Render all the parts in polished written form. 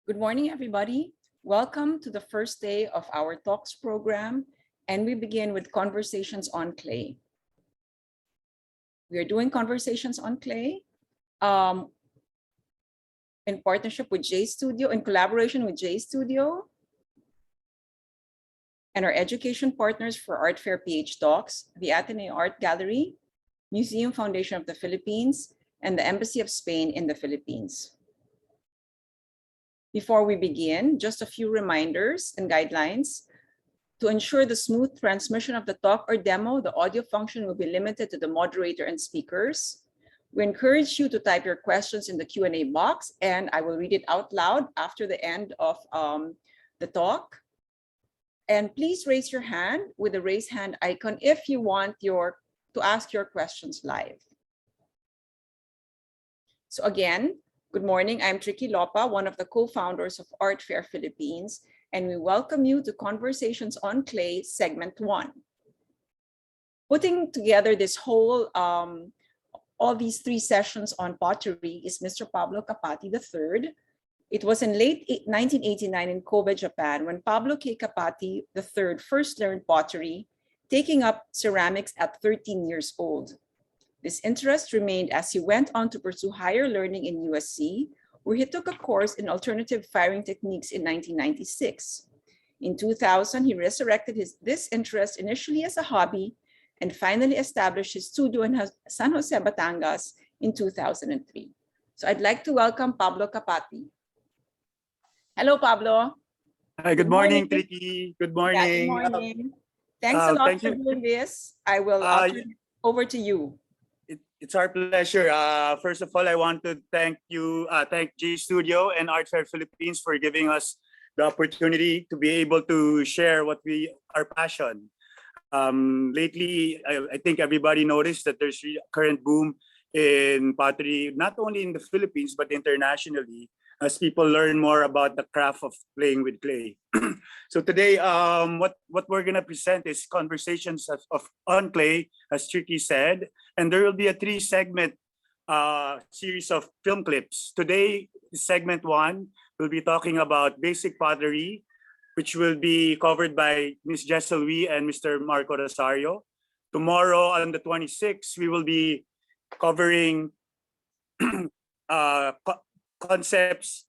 Good morning, everybody. Welcome to the first day of our talks program, and we begin with conversations on clay. We are doing conversations on clay in partnership with J Studio, in collaboration with J Studio, and our education partners for Art Fair PH Talks, the Ateneo Art Gallery, Museum Foundation of the Philippines, and the Embassy of Spain in the Philippines. Before we begin, just a few reminders and guidelines. To ensure the smooth transmission of the talk or demo, the audio function will be limited to the moderator and speakers. We encourage you to type your questions in the Q&A box, and I will read it out loud after the end of the talk. And please raise your hand with the raise hand icon if you want to ask your questions live. So again, good morning. I'm Tricky Lopa, one of the co-founders of Art Fair Philippines, and we welcome you to Conversations on Clay, Segment 1. Putting together this whole, all these three sessions on pottery is Mr. Pablo Capati III. It was in late 1989 in Kobe, Japan, when Pablo K. Capati III first learned pottery, taking up ceramics at 13 years old. This interest remained as he went on to pursue higher learning in USC, where he took a course in alternative firing techniques in 1996. In 2000, he resurrected this interest initially as a hobby and finally established his studio in San Jose, Batangas in 2003. So I'd like to welcome Pablo Capati. Hello, Pablo. Hi, good morning, Tricky. Good morning. Yeah, good morning. Thanks a lot for doing this. I will turn it over to you. It's our pleasure. First of all, I want to thank G Studio and Art Fair Philippines for giving us the opportunity to be able to share our passion. Lately, I think everybody noticed that there's a current boom in pottery, not only in the Philippines, but internationally, as people learn more about the craft of playing with clay. So today, what we're gonna present is conversations on clay, as Tricky said, and there will be a 3-segment series of film clips. Today, segment 1, we'll be talking about basic pottery, which will be covered by Ms. Jezzel and Mr. Marco Rosario. Tomorrow, on the 26th, we will be covering concepts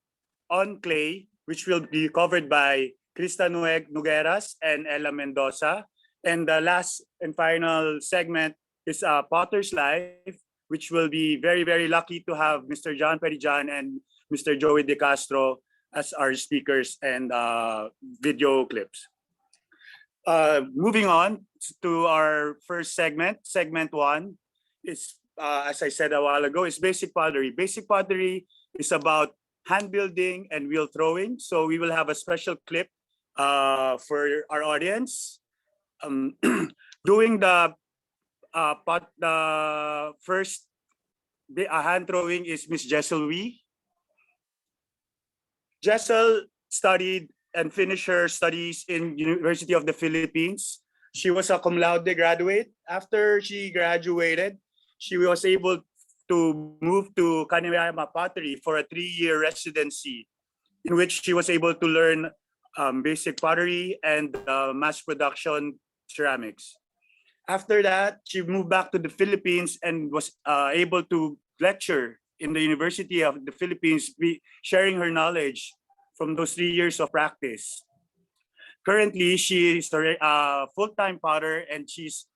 on clay, which will be covered by Krista Nogueras and Ella Mendoza. And the last and final segment is Potter's Life, which will be very, very lucky to have Mr. John Perijan and Mr. Joey De Castro as our speakers and video clips. Moving on to our first segment, segment 1, is, as I said a while ago, is basic pottery. Basic pottery is about hand building and wheel throwing. So we will have a special clip for our audience. Doing the first hand throwing is Miss Jezzel. Jezzel studied and finished her studies in University of the Philippines. She was a cum laude graduate. After she graduated, she was able to move to Kaneyama Pottery for a 3-year residency, in which she was able to learn basic pottery and mass production ceramics. After that, she moved back to the Philippines and was able to lecture in the University of the Philippines, sharing her knowledge from those 3 years of practice. Currently, she is a full-time potter, and she's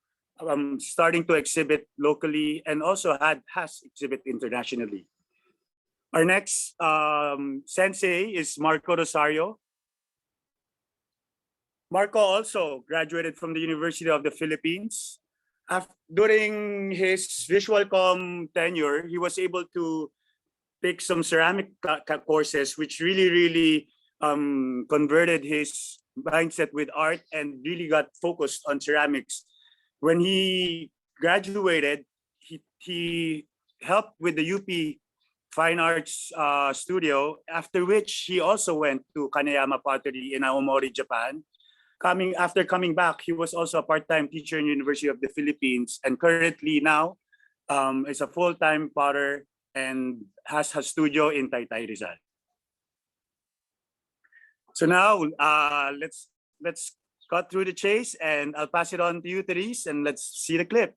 starting to exhibit locally and also has exhibit internationally. Our next sensei is Marco Rosario. Marco also graduated from the University of the Philippines. During his Visualcom tenure, he was able to take some ceramic courses, which really converted his mindset with art and really got focused on ceramics. When he graduated, he helped with the UP Fine Arts Studio, after which he also went to Kaneyama Pottery in Aomori, Japan. After coming back, he was also a part-time teacher in University of the Philippines, and currently now is a full-time potter and has a studio in Taytay, Rizal. So now let's cut through the chase, and I'll pass it on to you, Therese, and let's see the clip.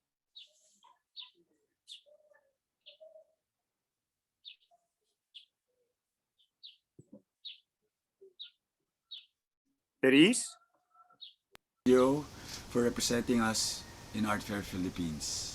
Therese? You for representing us in Art Fair Philippines.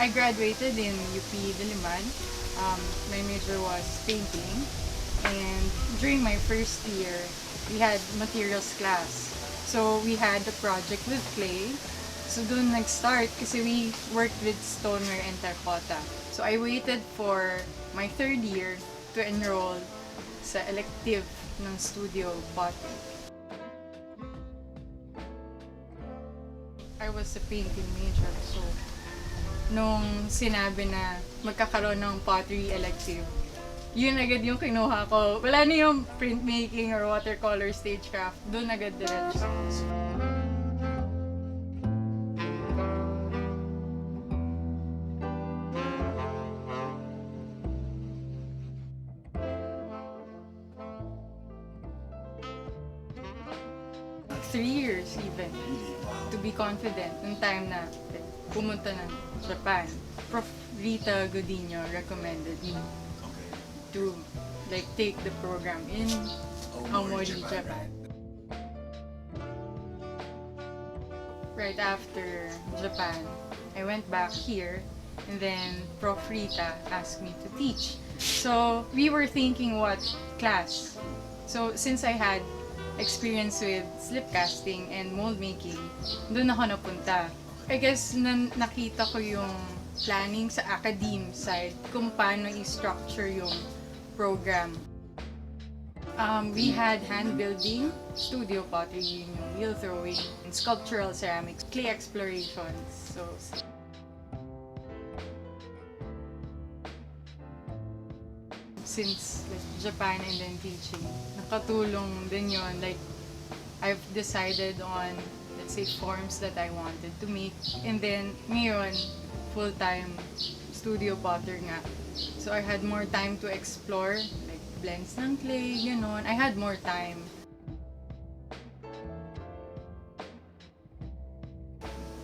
I graduated in UP Diliman. My major was painting, and during my first year, we had materials class. So we had a project with clay. So doon nag-start kasi we worked with stoneware and terracotta. So I waited for my third year to enroll sa elective ng studio pottery. I was a painting major, so nung sinabi na magkakaroon ng pottery elective, yun agad yung kinuha ko. Wala na yung printmaking or watercolor stagecraft. Doon agad diretso. 3 years even, to be confident nung time na pumunta ng Japan. Prof. Rita Godinho recommended me to take the program in Aomori, Japan. Right after Japan, I went back here, and then Prof. Rita asked me to teach. So we were thinking what class. So since I had experience with slip casting and mold making, doon ako napunta. I guess nakita ko yung planning sa academe side kung paano i-structure yung program. We had handbuilding, studio pottery, yung wheel throwing, and sculptural ceramics, clay explorations. So since Japan and then teaching, nakatulong din yun. I've decided on, let's say, forms that I wanted to make. And then, ngayon, full-time studio potter nga. So I had more time to explore, blends ng clay, gano'n. I had more time.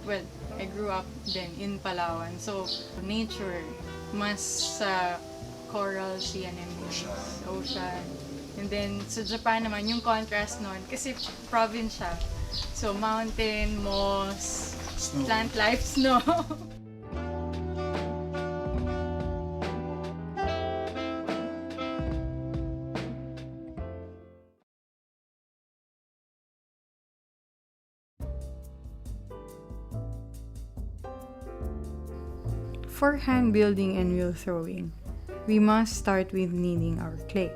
Well, I grew up then in Palawan. So, nature, mas coral, sea anemones, ocean. And then, sa Japan naman, yung contrast nun, kasi province siya. So, mountain, moss, snow. Plant life, snow. For hand building and wheel throwing, we must start with kneading our clay.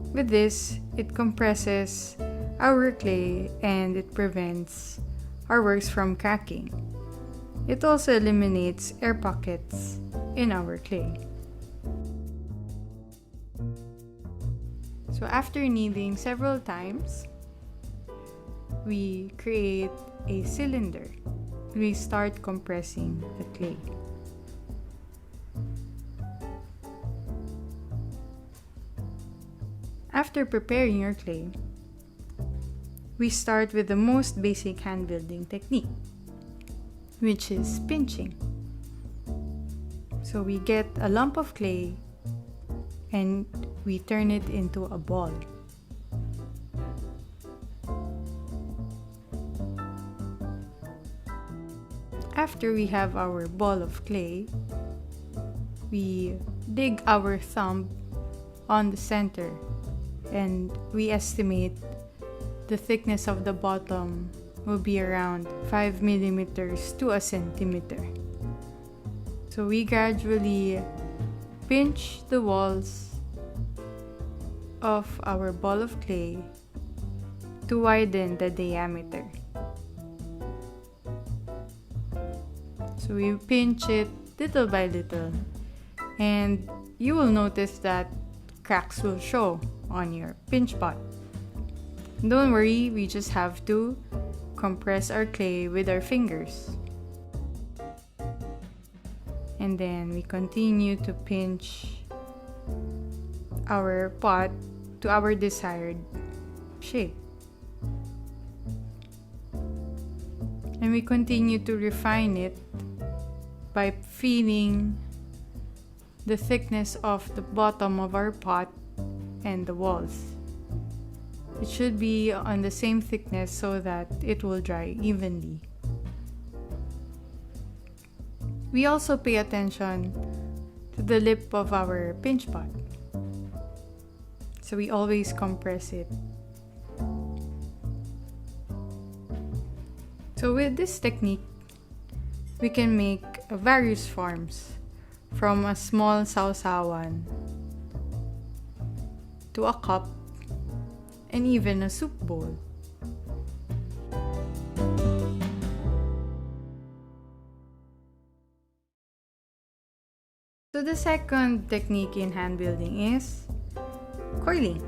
With this, it compresses our clay and it prevents our works from cracking. It also eliminates air pockets in our clay. So after kneading several times, we create a cylinder. We start compressing the clay. After preparing your clay, we start with the most basic hand building technique, which is pinching. So we get a lump of clay and we turn it into a ball. After we have our ball of clay, we dig our thumb on the center, and we estimate the thickness of the bottom will be around 5 millimeters to a centimeter. So we gradually pinch the walls of our ball of clay to widen the diameter. So we pinch it little by little, and you will notice that cracks will show on your pinch pot. Don't worry, we just have to compress our clay with our fingers. And then we continue to pinch our pot to our desired shape. And we continue to refine it by feeling the thickness of the bottom of our pot and the walls. It should be on the same thickness so that it will dry evenly. We also pay attention to the lip of our pinch pot. So we always compress it. So with this technique, we can make various forms, from a small sausawan to a cup and even a soup bowl. So the second technique in hand building is coiling.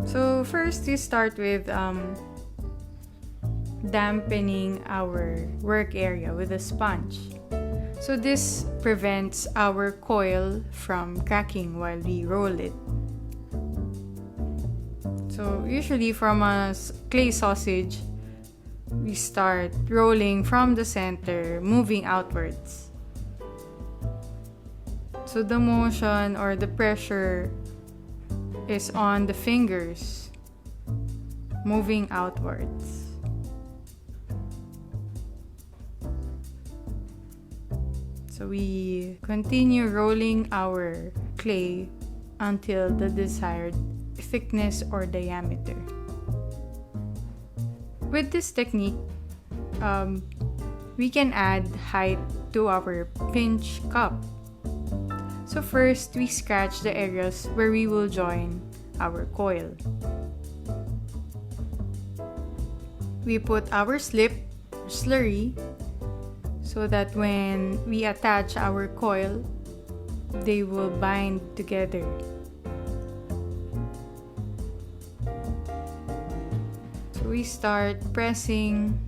So first we start with dampening our work area with a sponge. So this prevents our coil from cracking while we roll it. So usually from a clay sausage, we start rolling from the center, moving outwards. So the motion or the pressure is on the fingers, moving outwards. So we continue rolling our clay until the desired thickness or diameter. With this technique, we can add height to our pinch cup. So first, we scratch the areas where we will join our coil. We put our slurry, so that when we attach our coil, they will bind together. So we start pressing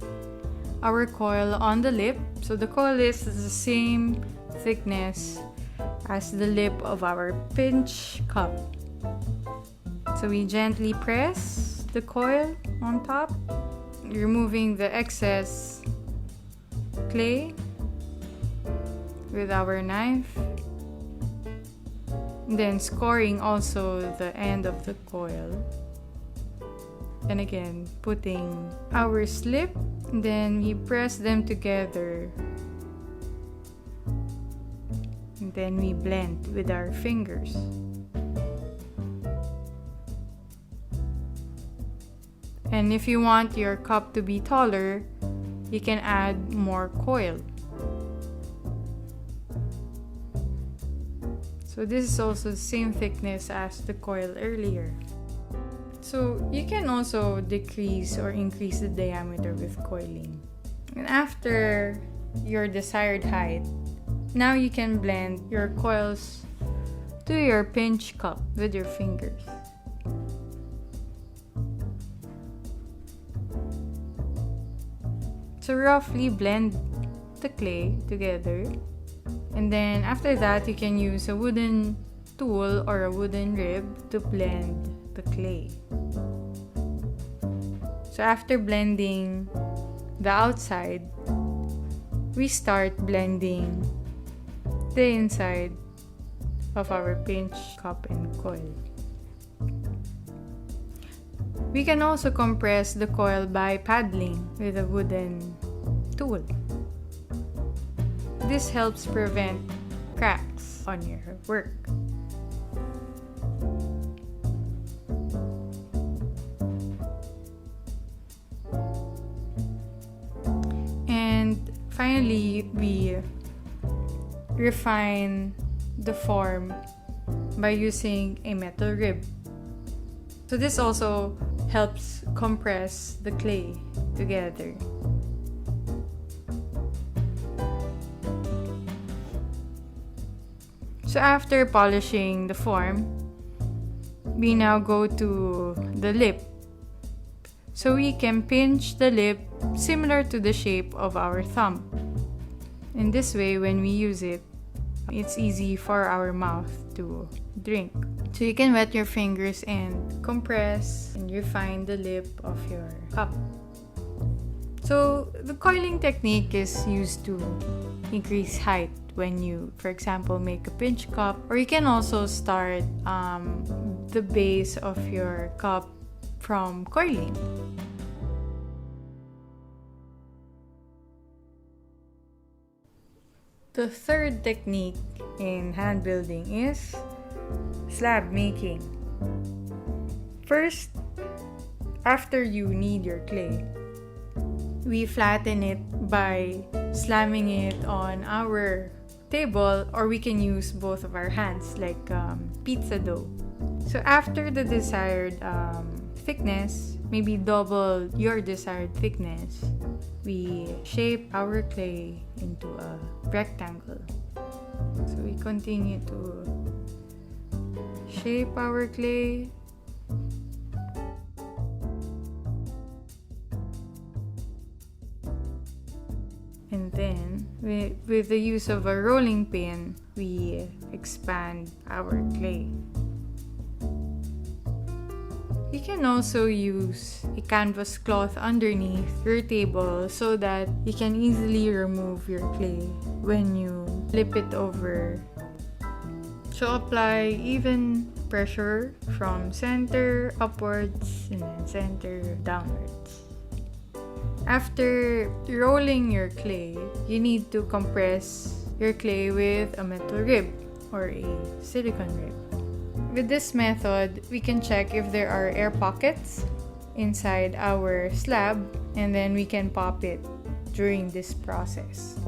our coil on the lip. So the coil is the same thickness as the lip of our pinch cup. So we gently press the coil on top, removing the excess clay with our knife, then scoring also the end of the coil, and again putting our slip, and then we press them together, and then we blend with our fingers. And if you want your cup to be taller, you can add more coil. So this is also the same thickness as the coil earlier. So you can also decrease or increase the diameter with coiling. And after your desired height, now you can blend your coils to your pinch cup with your fingers. So roughly blend the clay together, and then after that you can use a wooden tool or a wooden rib to blend the clay. So after blending the outside, we start blending the inside of our pinch cup and coil. We can also compress the coil by paddling with a wooden tool. This helps prevent cracks on your work. And finally, we refine the form by using a metal rib. So this also helps compress the clay together. So after polishing the form, we now go to the lip. So we can pinch the lip similar to the shape of our thumb. In this way, when we use it, it's easy for our mouth to drink. So you can wet your fingers and compress and refine the lip of your cup. So the coiling technique is used to increase height when you, for example, make a pinch cup, or you can also start the base of your cup from coiling. The third technique in hand building is slab making. First, after you knead your clay, we flatten it by slamming it on our table, or we can use both of our hands like pizza dough. So after the desired thickness, maybe double your desired thickness, we shape our clay into a rectangle. So we continue to shape our clay. And then, with the use of a rolling pin, we expand our clay. You can also use a canvas cloth underneath your table so that you can easily remove your clay when you flip it over. So apply even pressure from center upwards and then center downwards. After rolling your clay, you need to compress your clay with a metal rib or a silicone rib. With this method, we can check if there are air pockets inside our slab, and then we can pop it during this process.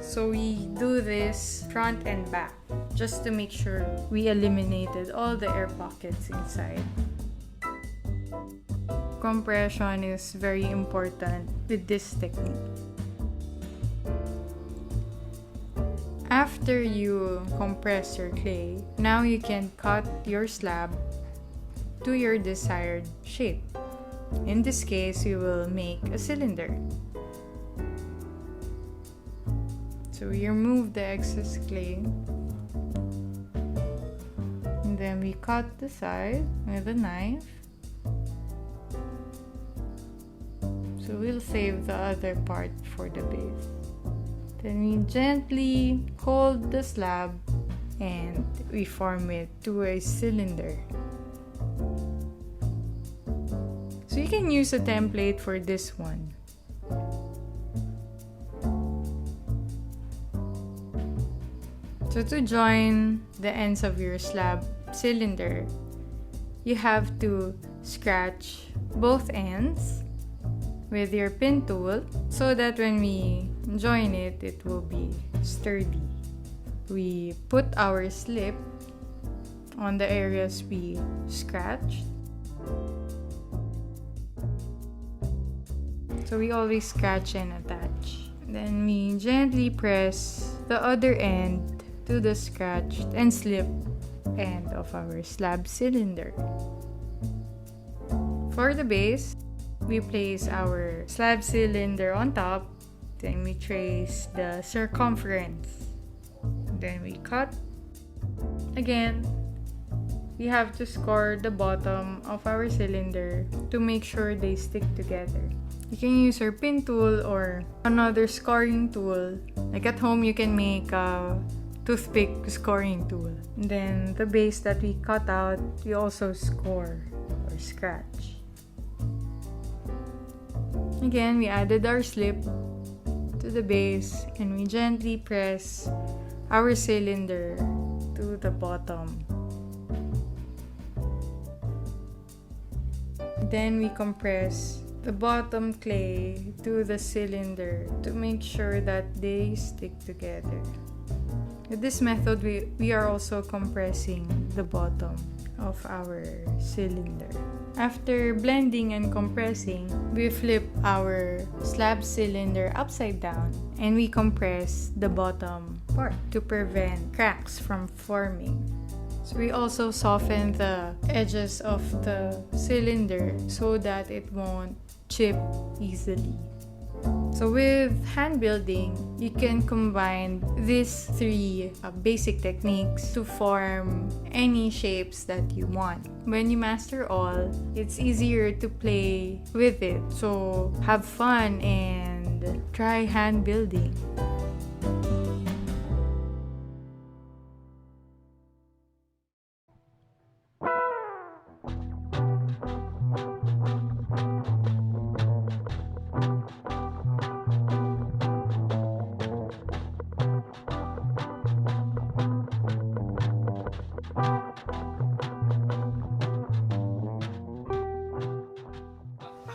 So we do this front and back just to make sure we eliminated all the air pockets inside. Compression is very important with this technique. After you compress your clay, now you can cut your slab to your desired shape. In this case, we will make a cylinder. So we remove the excess clay, and then we cut the side with a knife. So we'll save the other part for the base. Then we gently hold the slab and we form it to a cylinder. So you can use a template for this one. So to join the ends of your slab cylinder, you have to scratch both ends with your pin tool so that when we join it, it will be sturdy. We put our slip on the areas we scratched. So we always scratch and attach. Then we gently press the other end to the scratched and slipped end of our slab cylinder. For the base, we place our slab cylinder on top, then we trace the circumference, then we cut. Again, we have to score the bottom of our cylinder to make sure they stick together. You can use your pin tool or another scoring tool. Like at home, you can make a toothpick scoring tool. And then the base that we cut out, we also score or scratch. Again, we added our slip to the base and we gently press our cylinder to the bottom. Then we compress the bottom clay to the cylinder to make sure that they stick together. With this method, we are also compressing the bottom of our cylinder. After blending and compressing, we flip our slab cylinder upside down and we compress the bottom part to prevent cracks from forming. So we also soften the edges of the cylinder so that it won't chip easily. So with hand building, you can combine these three basic techniques to form any shapes that you want. When you master all, it's easier to play with it. So have fun and try hand building.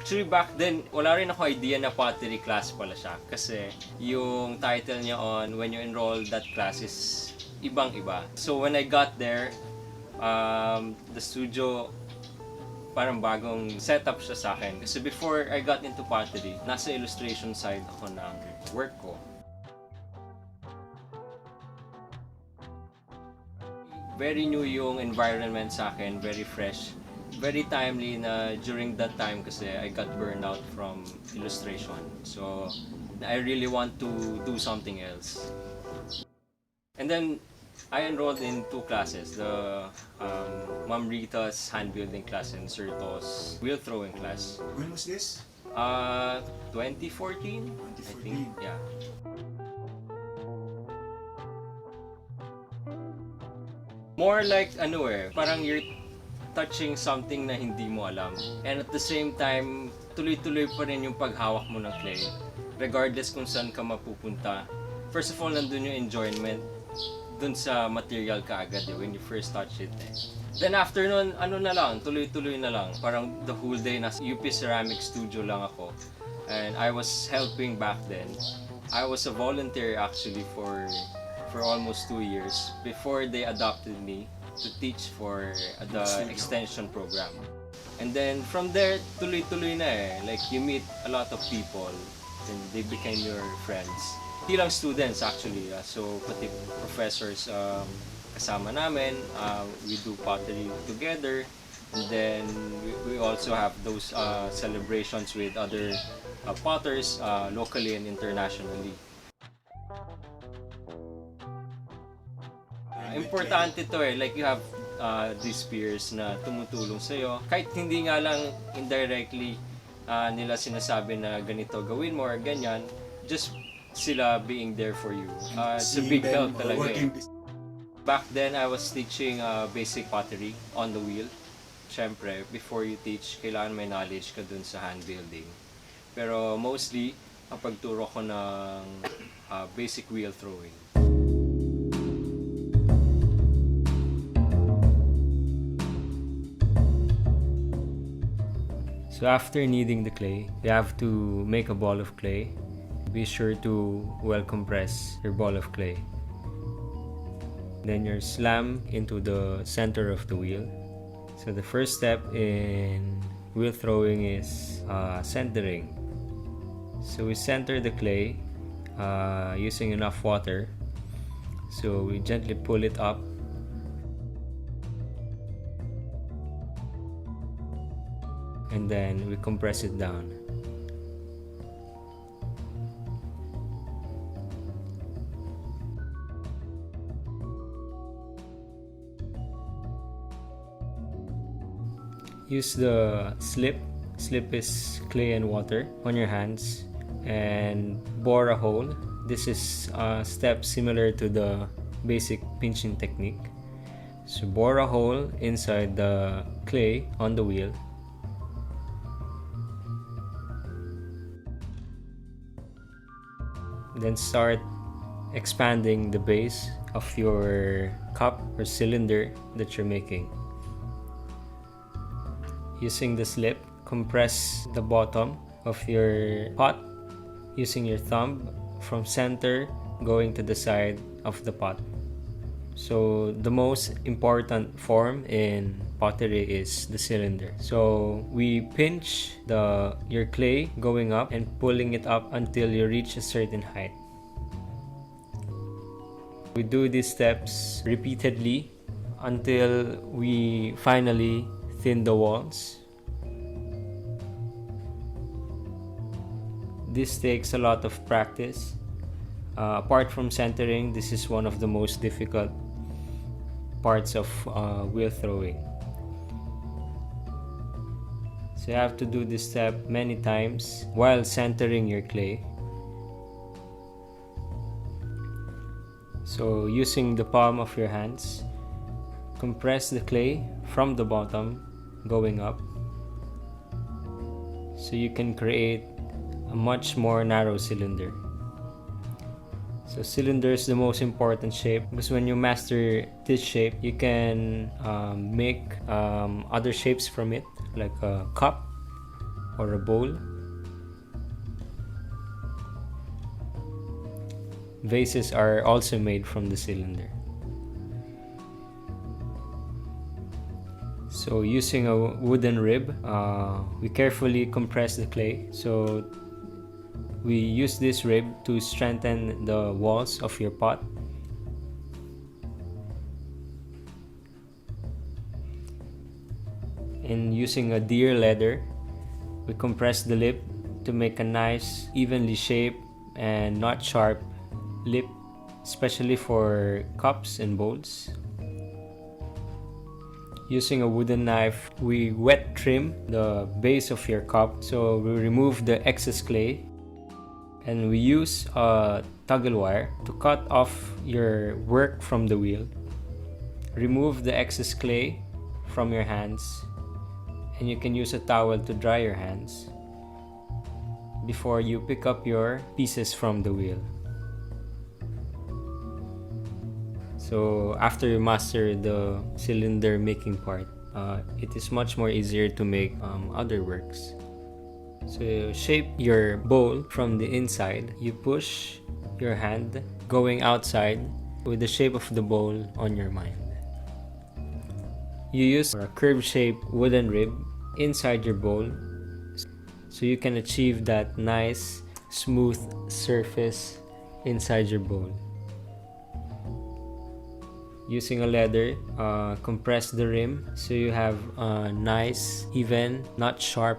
Actually, back then, wala rin ako idea na pottery class pala siya. Kasi yung title niya on when you enroll that class is ibang-iba. So when I got there, the studio parang bagong setup siya sa akin. Kasi before I got into pottery, nasa illustration side ako ng work ko. Very new yung environment sa akin, very fresh. Very timely na during that time kasi I got burned out from illustration. So I really want to do something else. And then I enrolled in 2 classes, the Ma'am Rita's hand building class and Sir To's wheel throwing class. When was this? 2014, I think. Yeah. More like parang you're touching something na hindi mo alam. And at the same time, tuloy-tuloy pa rin yung paghawak mo ng clay. Regardless kung saan ka mapupunta. First of all, nandun yung enjoyment dun sa material ka agad when you first touch it. Then after nun, tuloy-tuloy na lang. Parang the whole day, nasa UP Ceramic Studio lang ako. And I was helping back then. I was a volunteer actually for almost 2 years before they adopted me to teach for the extension program. And then from there, tuloy-tuloy na like you meet a lot of people and they became your friends. Hindi lang students actually, so pati professors kasama namin, we do pottery together. And then we also have those celebrations with other potters locally and internationally. Importante to like you have these peers na tumutulong sa'yo. Kahit hindi nga lang indirectly nila sinasabi na ganito gawin mo or ganyan, just sila being there for you. It's a big help talaga Back then, I was teaching basic pottery on the wheel. Siyempre, before you teach, kailangan may knowledge ka dun sa hand building. Pero mostly, ang pagturo ko ng basic wheel throwing. So after kneading the clay, you have to make a ball of clay. Be sure to well compress your ball of clay. Then you slam into the center of the wheel. So the first step in wheel throwing is centering. So we center the clay using enough water. So we gently pull it up. And then we compress it down. Use the slip. Slip is clay and water on your hands and bore a hole. This is a step similar to the basic pinching technique. So bore a hole inside the clay on the wheel. Then start expanding the base of your cup or cylinder that you're making. Using the slip, compress the bottom of your pot using your thumb from center going to the side of the pot. So the most important form in pottery is the cylinder. So we pinch your clay going up and pulling it up until you reach a certain height. We do these steps repeatedly until we finally thin the walls. This takes a lot of practice. Apart from centering, this is one of the most difficult parts of wheel throwing. So you have to do this step many times while centering your clay. So using the palm of your hands, compress the clay from the bottom going up, so you can create a much more narrow cylinder. So cylinder is the most important shape because when you master this shape, you can make other shapes from it, like a cup or a bowl. Vases are also made from the cylinder. So using a wooden rib, we carefully compress the clay. So we use this rib to strengthen the walls of your pot. And using a deer leather, we compress the lip to make a nice, evenly shaped and not sharp lip, especially for cups and bowls. Using a wooden knife, we wet trim the base of your cup. So we remove the excess clay, and we use a toggle wire to cut off your work from the wheel. Remove the excess clay from your hands, and you can use a towel to dry your hands before you pick up your pieces from the wheel. So after you master the cylinder making part, it is much more easier to make other works. So you shape your bowl from the inside. You push your hand going outside with the shape of the bowl on your mind. You use a curve-shaped wooden rib inside your bowl so you can achieve that nice smooth surface inside your bowl. Using a leather, compress the rim so you have a nice, even, not sharp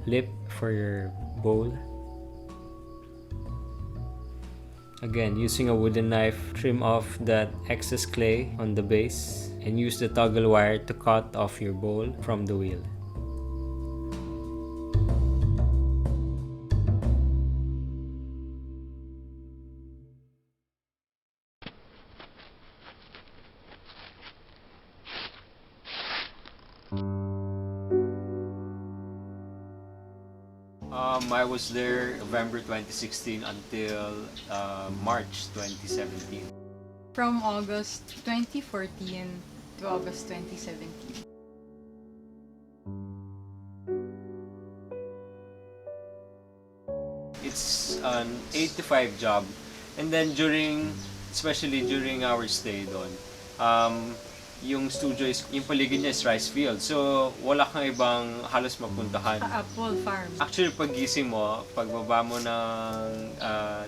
lip for your bowl. Again, using a wooden knife, trim off that excess clay on the base and use the toggle wire to cut off your bowl from the wheel. I was there November 2016 until March 2017. From August 2014 to August 2017. It's an 8 to 5 job. And then especially during our stay doon, yung studio is, yung paligid niya is rice field. So, wala kang ibang halos mapuntahan. Apple farm. Actually, paggising mo, pagbaba mo ng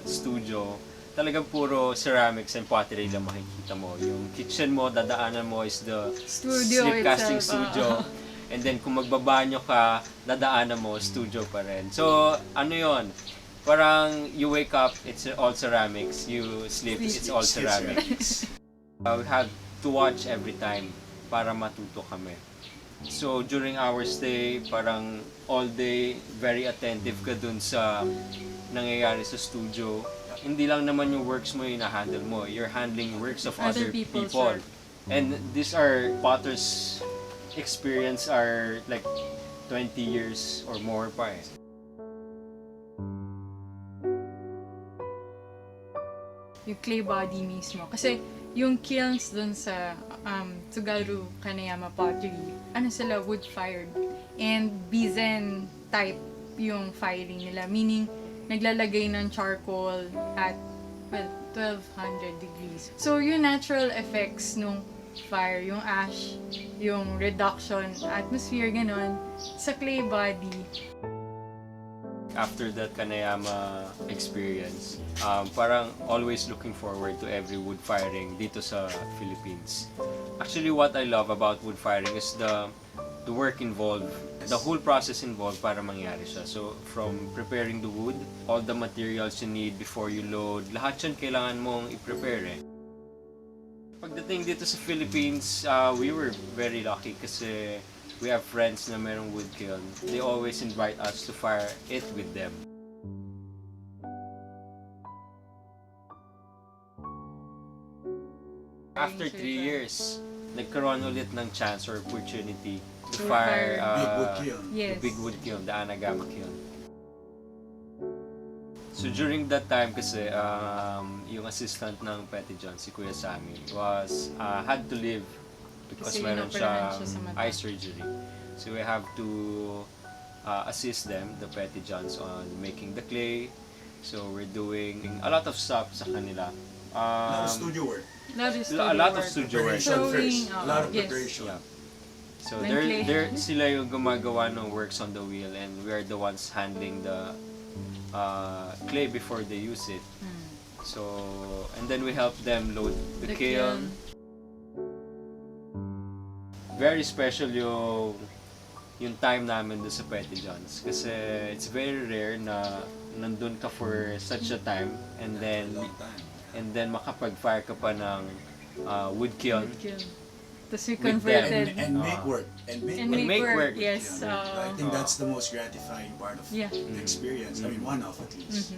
studio, talagang puro ceramics and pottery lang makikita mo. Yung kitchen mo, dadaanan mo is the Studio slip casting itself, studio. And then, kung magbabanyo ka, dadaanan mo, studio pa rin. So, ano yon? Parang you wake up, it's all ceramics. You sleep, it's all ceramics. We have to watch every time para matuto kami. So during our stay, parang all day, very attentive ka dun sa nangyayari sa studio. Hindi lang naman yung works mo yung na-handle mo. You're handling works of other people. Sure. And these are potters' experience are like 20 years or more pa eh. Yung clay body mismo. Kasi yung kilns dun sa Tsugaru Kaneyama Pottery, sila wood-fired. And Bizen type yung firing nila. Meaning, naglalagay ng charcoal at 1200 degrees. So, yung natural effects nung fire, yung ash, yung reduction, atmosphere, ganon, sa clay body. after that Kanayama experience, parang always looking forward to every wood firing dito sa Philippines. Actually, what I love about wood firing is the work involved, the whole process involved para mangyari siya. So, from preparing the wood, all the materials you need before you load, lahat yun kailangan mong i-prepare eh. Pagdating dito sa Philippines, we were very lucky kasi we have friends na merong wood kiln. They always invite us to fire it with them. After 3 years, nagkaroon ulit ng chance or opportunity to fire Big wood kiln. Yes. the big wood kiln, the Anagama kiln. So during that time kasi, yung assistant ng Petty John, si Kuya Sammy, had to leave because Kasi meron inoperahan siya siya sa mata. eye surgery. So we have to assist them, the Petty Johns, on making the clay. So we're doing a lot of stuff sa kanila. A lot of studio work. A lot of studio work. Preparation first. Showing, A lot of yes. preparation. Yeah. So Ng clay. sila yung gumagawa ng works on the wheel and we are the ones handling the clay before they use it. So, and then we help them load the kiln. Very special yung time namin doon sa Petty Johns kasi it's very rare na nandun ka for such a time and Long time. makapag-fire ka pa ng wood kiln. Tapos we With them. converted. And make work. And make work. Yes. I think that's the most gratifying part of Yeah. the experience. I mean, one of at least.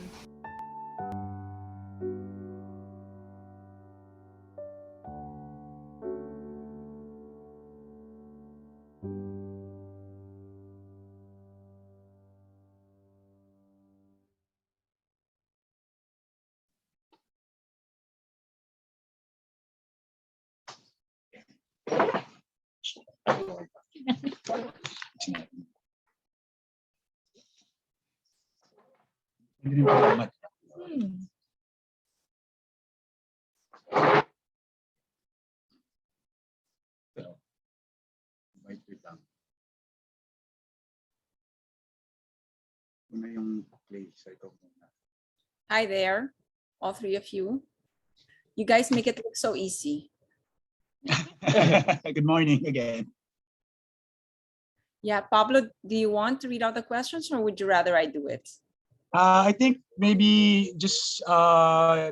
Hi there, all three of you. You guys make it look so easy. Good morning again. Yeah, Pablo, do you want to read out the questions or would you rather I do it? I think maybe just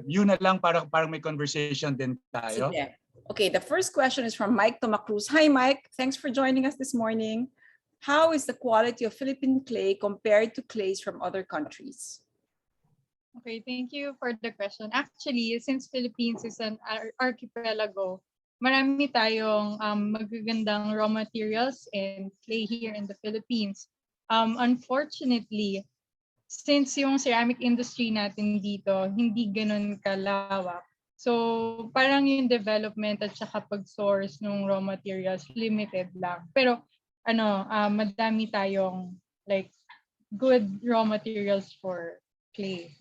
yun na lang parang may conversation din tayo. Sige. Okay, the first question is from Mike Tomacruz. Hi, Mike. Thanks for joining us this morning. How is the quality of Philippine clay compared to clays from other countries? Okay, thank you for the question. Actually, since Philippines is an archipelago, marami tayong magagandang raw materials and clay here in the Philippines. Unfortunately, since yung ceramic industry natin dito, hindi ganun kalawak. So, parang yung development at saka pag-source ng raw materials, limited lang. Pero, madami tayong like good raw materials for clay.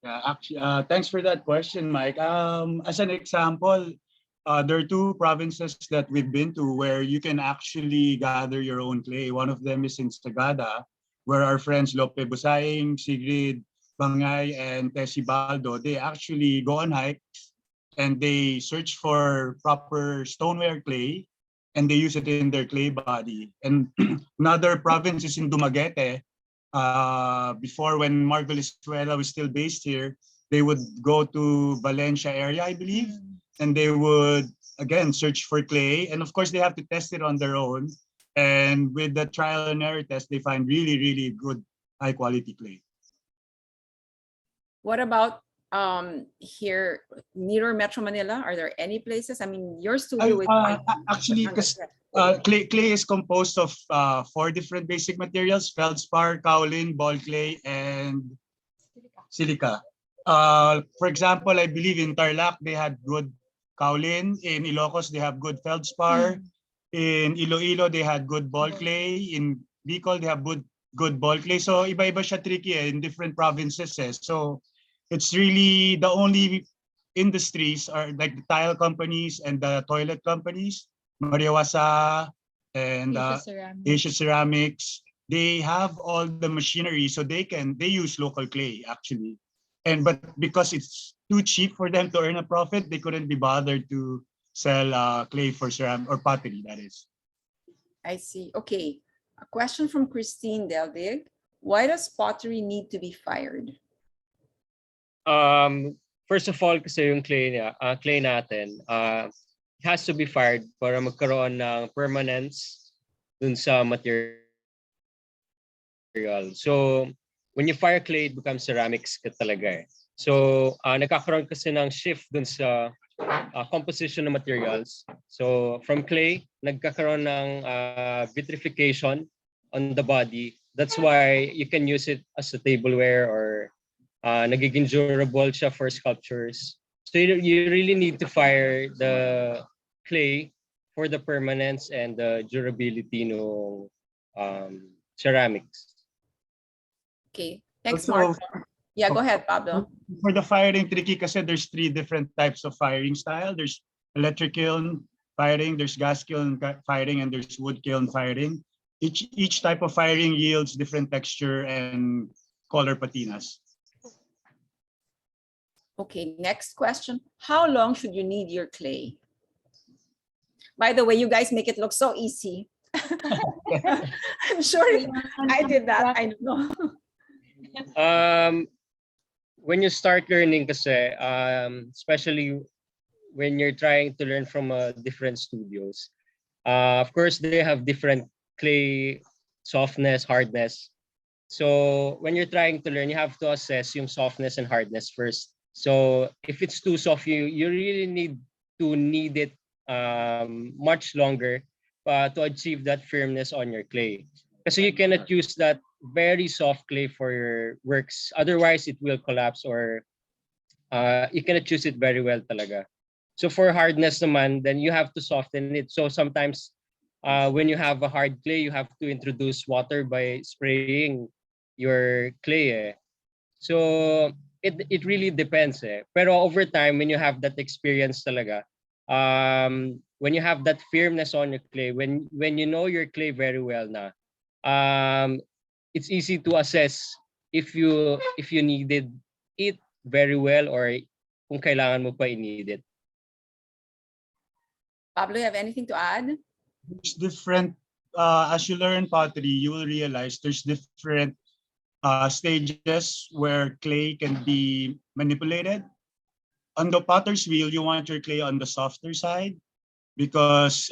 Yeah, actually, thanks for that question, Mike. As an example, there are two provinces that we've been to where you can actually gather your own clay. One of them is in Sagada, where our friends Lope Busaing, Sigrid Bangay, and Tessie Baldo, they actually go on hikes and they search for proper stoneware clay and they use it in their clay body. And another province is in Dumaguete. Before, when Mark Valenzuela was still based here, they would go to Valencia area, I believe, and they would again search for clay. And of course, they have to test it on their own. And with the trial and error test, they find really, really good, high quality clay. What about here near Metro Manila? Are there any places? I mean, your studio is actually, because clay is composed of 4 different basic materials: feldspar, kaolin, ball clay, and silica. For example, I believe in Tarlac they had good kaolin. In Ilocos they have good feldspar. In Iloilo they had good ball clay. In Bicol they have good ball clay. So iba-iba siya tricky in different provinces. So it's really the only industries are like the tile companies and the toilet companies, Mariawasa and Asia Ceramics. they have all the machinery, so they use local clay actually. But because it's too cheap for them to earn a profit, they couldn't be bothered to sell clay for ceramic or pottery, that is. I see. Okay. A question from Christine Delvig. Why does pottery need to be fired? First of all, kasi yung clay natin, has to be fired para magkaroon ng permanence dun sa material. So, when you fire clay, it becomes ceramics ka talaga eh. So, nagkakaroon kasi ng shift dun sa composition of materials. So, from clay, nagkakaroon ng vitrification on the body. That's why you can use it as a tableware or nagiging durable siya for sculptures. So you really need to fire the clay for the permanence and the durability ng ceramics. Okay, thanks, Also, Marco. Yeah, go ahead, Pablo. For the firing, tricky kasi there's 3 different types of firing style. There's electric kiln firing, there's gas kiln firing, and there's wood kiln firing. Each type of firing yields different texture and color patinas. Okay, next question. How long should you knead your clay? By the way, you guys make it look so easy. I'm sure I did that. I don't know. When you start learning kasi, especially when you're trying to learn from different studios, of course, they have different clay softness, hardness. So when you're trying to learn, you have to assess yung softness and hardness first. So if it's too soft, you really need to knead it much longer to achieve that firmness on your clay. Kasi you cannot use that very soft clay for your works. Otherwise, it will collapse or you cannot choose it very well talaga. So for hardness naman, then you have to soften it. So sometimes when you have a hard clay, you have to introduce water by spraying your clay. So it really depends. Pero over time, when you have that experience talaga, when you have that firmness on your clay, when you know your clay very well na, it's easy to assess if you needed it very well or kung kailangan mo pa i-need it. Pablo, you have anything to add? There's different, as you learn pottery, you will realize there's different stages where clay can be manipulated. On the potter's wheel, you want your clay on the softer side because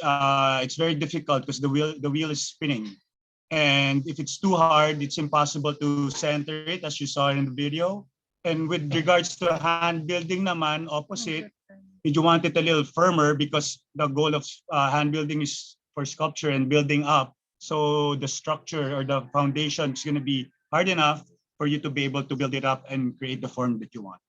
it's very difficult because the wheel is spinning. And if it's too hard, it's impossible to center it, as you saw in the video. And with regards to hand building naman, opposite, you want it a little firmer because the goal of hand building is for sculpture and building up. So the structure or the foundation is going to be hard enough for you to be able to build it up and create the form that you want.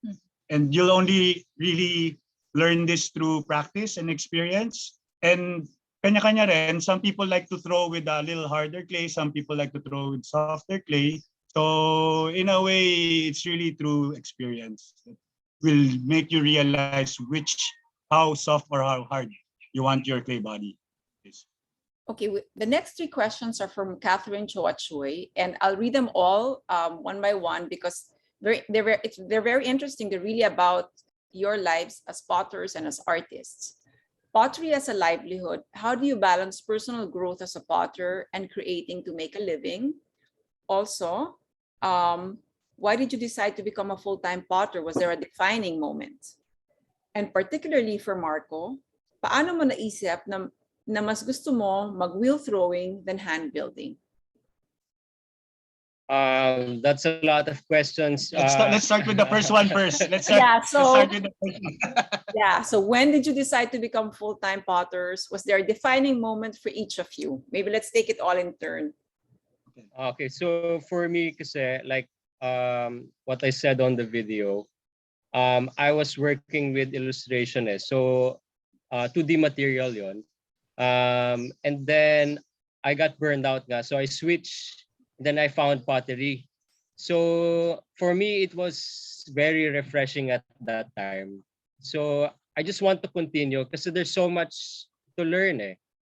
And you'll only really learn this through practice and experience. And kanya-kanya rin, some people like to throw with a little harder clay, some people like to throw with softer clay. So in a way, it's really through experience that will make you realize how soft or how hard you want your clay body. Okay, the next 3 questions are from Catherine Choa Choi, and I'll read them all one by one because they're very interesting. They're really about your lives as potters and as artists. Pottery as a livelihood, how do you balance personal growth as a potter and creating to make a living? Also, why did you decide to become a full-time potter? Was there a defining moment? And particularly for Marco, paano mo naisip na mas gusto mo mag-wheel throwing than hand building? That's a lot of questions. Let's start with the first one first. Let's Yeah, start with the first one. Yeah, so when did you decide to become full-time potters? Was there a defining moment for each of you? Maybe let's take it all in turn. Okay, so for me, kasi like what I said on the video, I was working with illustration. So 2D material yon. And then I got burned out nga. So I switched, then I found pottery. So for me, it was very refreshing at that time. So I just want to continue because there's so much to learn.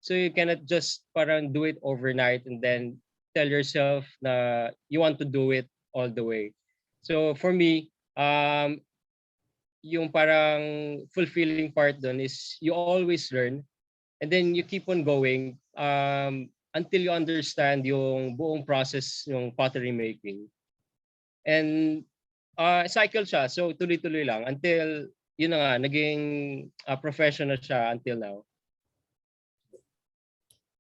So you cannot just parang do it overnight and then tell yourself na you want to do it all the way. So for me, yung parang fulfilling part doon is you always learn and then you keep on going until you understand yung buong process yung pottery making. And cycle siya. So tuloy-tuloy lang until yun na nga naging professional siya until now.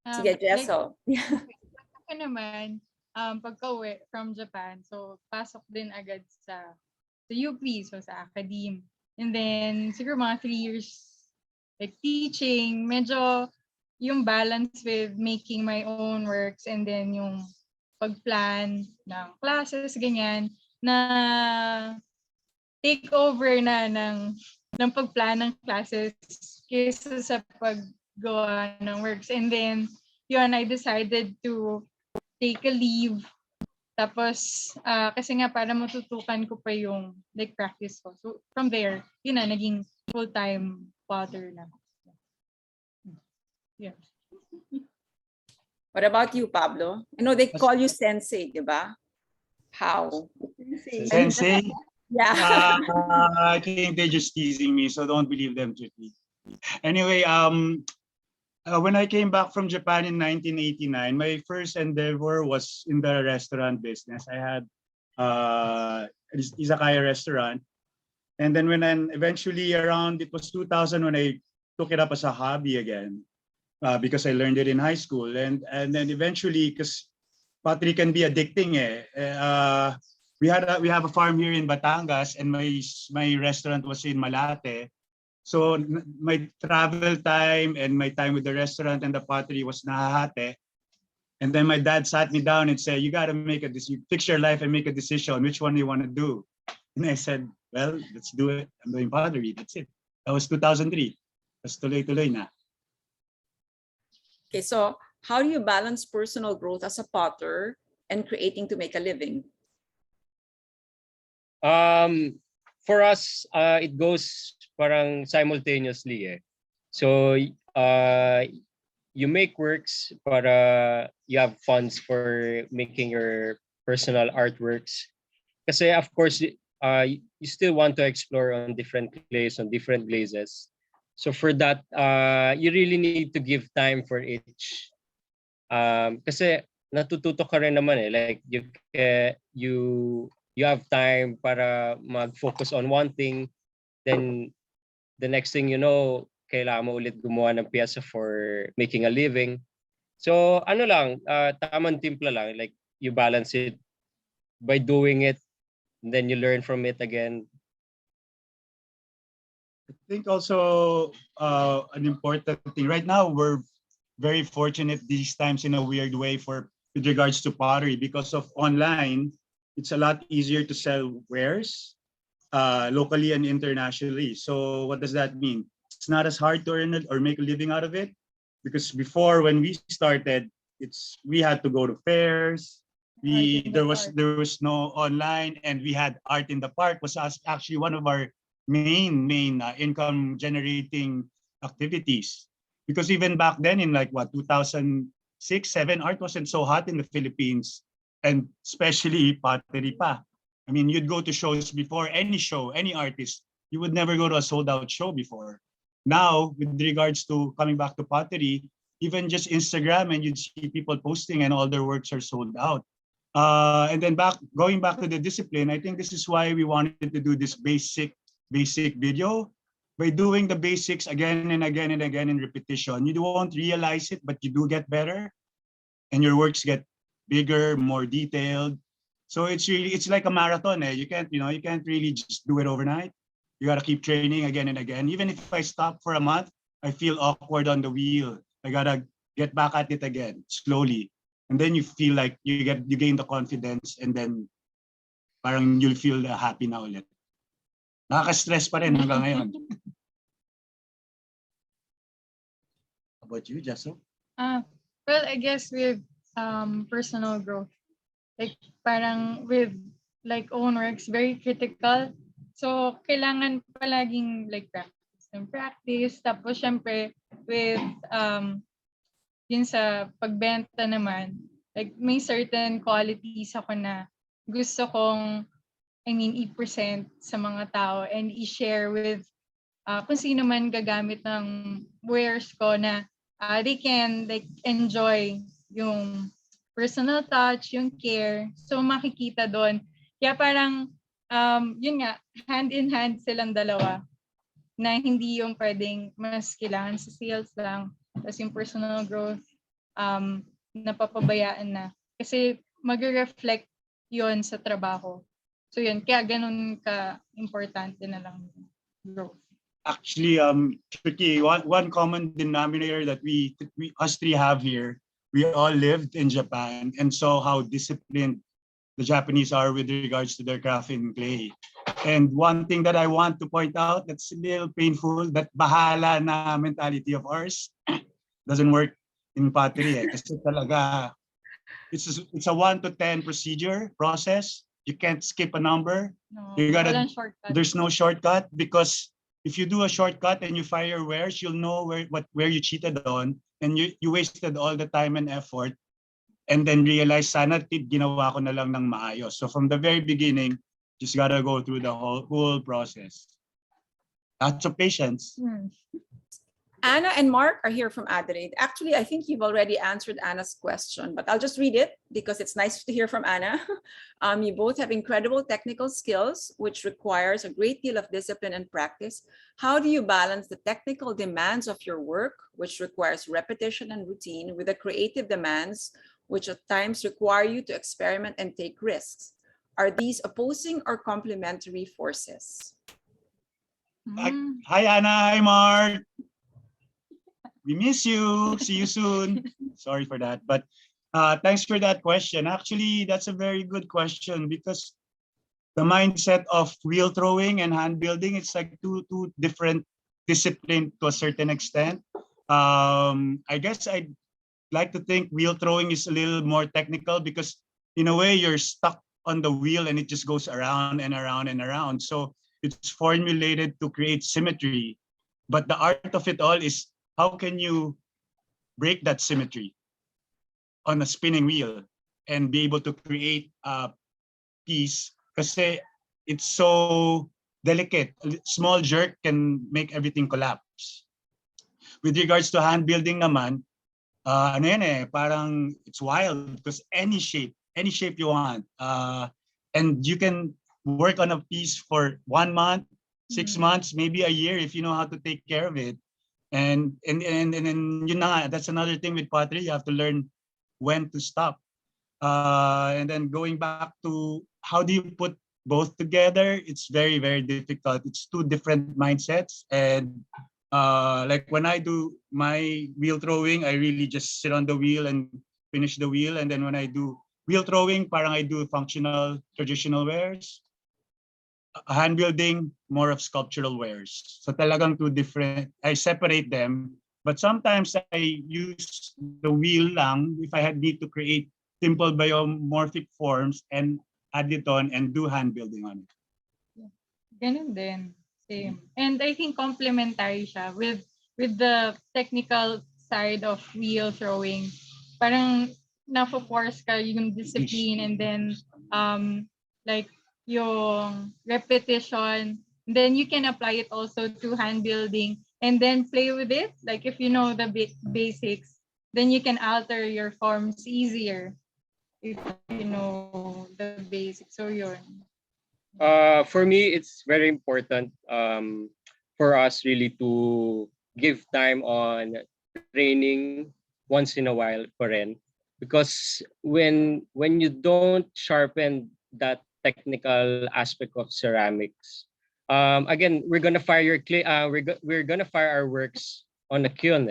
Sige, Jezzel. Ako naman, pagka-uwi from Japan, so pasok din agad sa UP, so sa academe. And then, siguro mga 3 years like teaching, medyo yung balance with making my own works and then yung pagplan ng classes, ganyan, na take over na ng pagplan ng classes kaysa sa paggawa ng works. And then, yun, I decided to take a leave. Tapos, kasi nga para matutukan ko pa yung like practice ko. So, from there, yun na, naging full-time potter na. Yeah. What about you, Pablo? I know they call you sensei, di ba? How? Sensei, Yeah. I think they're just teasing me, so don't believe them, Tricky. Anyway, when I came back from Japan in 1989, my first endeavor was in the restaurant business. I had izakaya restaurant. And then when eventually around, it was 2000 when I took it up as a hobby again, because I learned it in high school. And then eventually, because pottery can be addicting, we have a farm here in Batangas, and my restaurant was in Malate. So my travel time and my time with the restaurant and the pottery was nahahati. And then my dad sat me down and said, you got to make a decision, fix your life and make a decision, which one do you want to do? And I said, well, let's do it. I'm doing pottery, that's it. That was 2003. That's tuloy-tuloy na. Okay, so how do you balance personal growth as a potter and creating to make a living? For us, it goes parang simultaneously eh. So you make works para you have funds for making your personal artworks. Kasi of course, you still want to explore on different clays, on different glazes. So for that, you really need to give time for each. Kasi natututo ka rin naman eh. Like you have time para mag-focus on one thing, then the next thing you know, kailangan mo ulit gumawa ng piyesa for making a living. So ano lang, tamang timpla lang, like you balance it by doing it, and then you learn from it again. I think also an important thing right now, we're very fortunate these times in a weird way with regards to pottery, because of online. It's a lot easier to sell wares locally and internationally. So what does that mean? It's not as hard to earn it or make a living out of it, because before when we started, we had to go to fairs. There was no online, and we had art in the park was actually one of our main income generating activities. Because even back then in like what 2006, 2007, art wasn't so hot in the Philippines, and especially pottery pa. I mean, you'd go to shows before, any show, any artist, you would never go to a sold out show before. Now, with regards to coming back to pottery, even just Instagram, and you'd see people posting and all their works are sold out. And then going back to the discipline, I think this is why we wanted to do this basic video. By doing the basics again and again and again in repetition, you won't realize it, but you do get better, and your works get bigger, more detailed. So it's like a marathon. You can't really just do it overnight. You got to keep training again and again. Even if I stop for a month, I feel awkward on the wheel. I gotta get back at it again slowly, and then you feel like you gain the confidence, and then parang you'll feel happy na ulit. Nakaka-stress pa rin hanggang ngayon. How about you, Jezzel? Well, I guess with personal growth, like parang with like own works, very critical. So kailangan palaging like practice. Tapos syempre with yun sa pagbenta naman, Like may certain qualities ako na gusto kong, i-present sa mga tao and i-share with kung sino man gagamit ng wares ko na they can like enjoy yung personal touch, yung care. So makikita doon. Kaya parang yun nga, hand in hand silang dalawa na hindi yung pwedeng mas kailangan sa sales lang. Tapos yung personal growth, napapabayaan na. Kasi magre-reflect yon sa trabaho. So yun, kaya ganun ka-importante na lang yung growth. Actually, Tricky, one common denominator that we us three have here, we all lived in Japan and saw how disciplined the Japanese are with regards to their craft in clay. And one thing that I want to point out that's a little painful, that bahala na mentality of ours doesn't work in pottery. Kasi talaga, it's a 1 to 10 process. You can't skip a number. No, You gotta, walang shortcut. there's no shortcut, because if you do a shortcut and you fire wares, you'll know where you cheated on, and you wasted all the time and effort, and then realize sana ginawa ko na lang ng maayos. So from the very beginning, just gotta go through the whole process. Lots of patience. Anna and Mark are here from Adelaide. Actually, I think you've already answered Anna's question, but I'll just read it because it's nice to hear from Anna. You both have incredible technical skills, which requires a great deal of discipline and practice. How do you balance the technical demands of your work, which requires repetition and routine, with the creative demands, which at times require you to experiment and take risks? Are these opposing or complementary forces? Hi, Anna. Hi, Mark. We miss you. See you soon. Sorry for that. But thanks for that question. Actually, that's a very good question, because the mindset of wheel throwing and hand building, it's like two different disciplines to a certain extent. I guess I'd like to think wheel throwing is a little more technical, because in a way you're stuck on the wheel and it just goes around and around and around. So it's formulated to create symmetry. But the art of it all is, how can you break that symmetry on a spinning wheel and be able to create a piece? Kasi it's so delicate. A small jerk can make everything collapse. With regards to hand building naman, parang it's wild, because any shape you want. And you can work on a piece for 1 month, 6 months, maybe a year, if you know how to take care of it. And then yun na nga, that's another thing with pottery. You have to learn when to stop. And then going back to how do you put both together, it's very, very difficult. It's two different mindsets. And like when I do my wheel throwing, I really just sit on the wheel and finish the wheel. And then when I do wheel throwing, parang I do functional, traditional wares. Hand building, more of sculptural wares. So talagang two different, I separate them. But sometimes I use the wheel lang if I need to create simple biomorphic forms and add it on and do hand building on it. Ganun din. Same. And I think complementary siya with the technical side of wheel throwing. Parang na-force ka yung discipline, and then like yung repetition. Then you can apply it also to hand building and then play with it. Like if you know the basics, then you can alter your forms easier if you know the basics. So yun. For me, it's very important for us really to give time on training once in a while pa rin. Because when you don't sharpen that technical aspect of ceramics, again, we're gonna fire your clay. We're gonna fire our works on the kiln.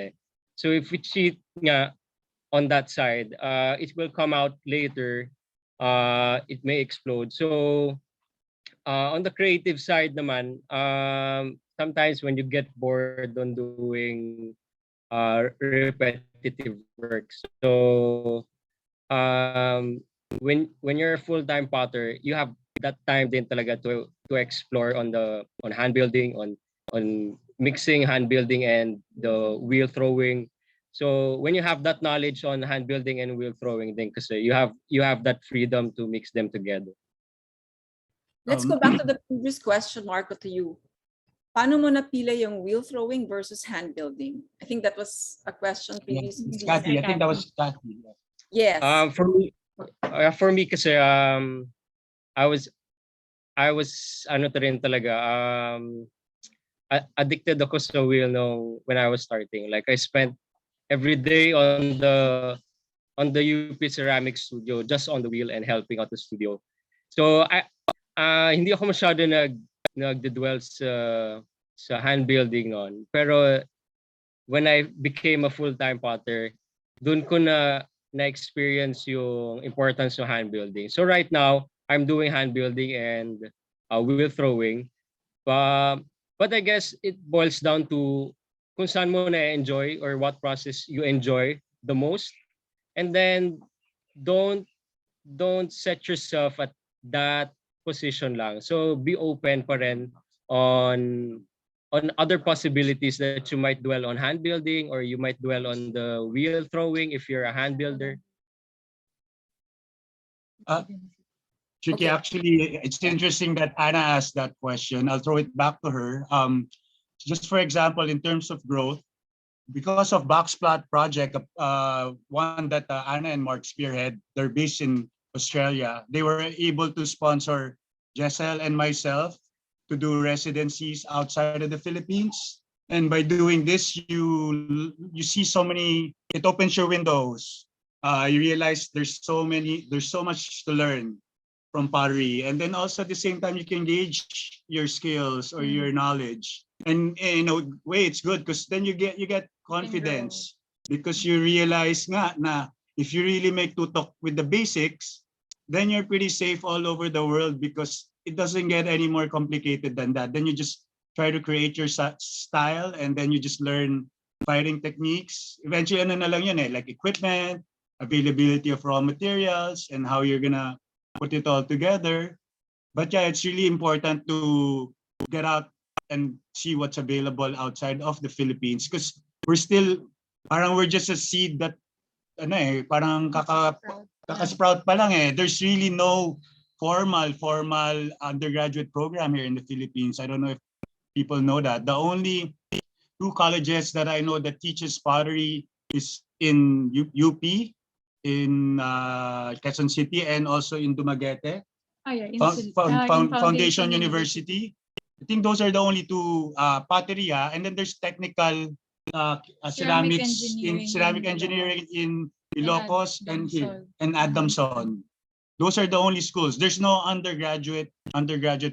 So if we cheat nga on that side, it will come out later. It may explode. So on the creative side naman, sometimes when you get bored on doing repetitive work, so when you're a full-time potter, you have that time din talaga to explore on hand building, on mixing hand building and the wheel throwing. So when you have that knowledge on hand building and wheel throwing, then kasi you have that freedom to mix them together. Let's go back to the previous question, Marco, to you. Paano mo napila yung wheel throwing versus hand building? I think that was a question previously. Kathy, I think that was Kathy. Yes. For me kasi I was ano to rin talaga addicted ako sa wheel when I was starting. Like I spent every day on the UP Ceramic Studio just on the wheel and helping out the studio. So hindi ako masyado nagdedwell sa hand building noon. Pero when I became a full-time potter, dun ko na-experience yung importance ng hand building. So right now, I'm doing hand building and wheel throwing. But I guess it boils down to kung saan mo na-enjoy or what process you enjoy the most. And then don't set yourself at that position lang. So be open pa rin on other possibilities that you might dwell on hand building or you might dwell on the wheel throwing if you're a hand builder. Tricky, actually, it's interesting that Anna asked that question. I'll throw it back to her. Just for example, in terms of growth, because of Boxplot project, one that Anna and Mark spearhead, they're based in Australia. They were able to sponsor Jezzel and myself to do residencies outside of the Philippines. And by doing this, you see so many, it opens your windows. You realize there's so much to learn from pottery. And then also at the same time, you can gauge your skills or your knowledge. And in a way, it's good because then you get confidence because you realize na if you really make tutok with the basics, then you're pretty safe all over the world because it doesn't get any more complicated than that. Then you just try to create your style and then you just learn fighting techniques. Eventually, ano na lang yun like equipment, availability of raw materials, and how you're gonna put it all together. But yeah, it's really important to get out and see what's available outside of the Philippines because we're just a seed that parang kakasprout pa lang There's really no formal undergraduate program here in the Philippines. I don't know if people know that. The only two colleges that I know that teaches pottery is in UP, in Quezon City, and also in Dumaguete. Foundation University. I think those are the only two pottery, and then there's technical ceramic engineering in Ilocos and Adamson. Those are the only schools. There's no undergraduate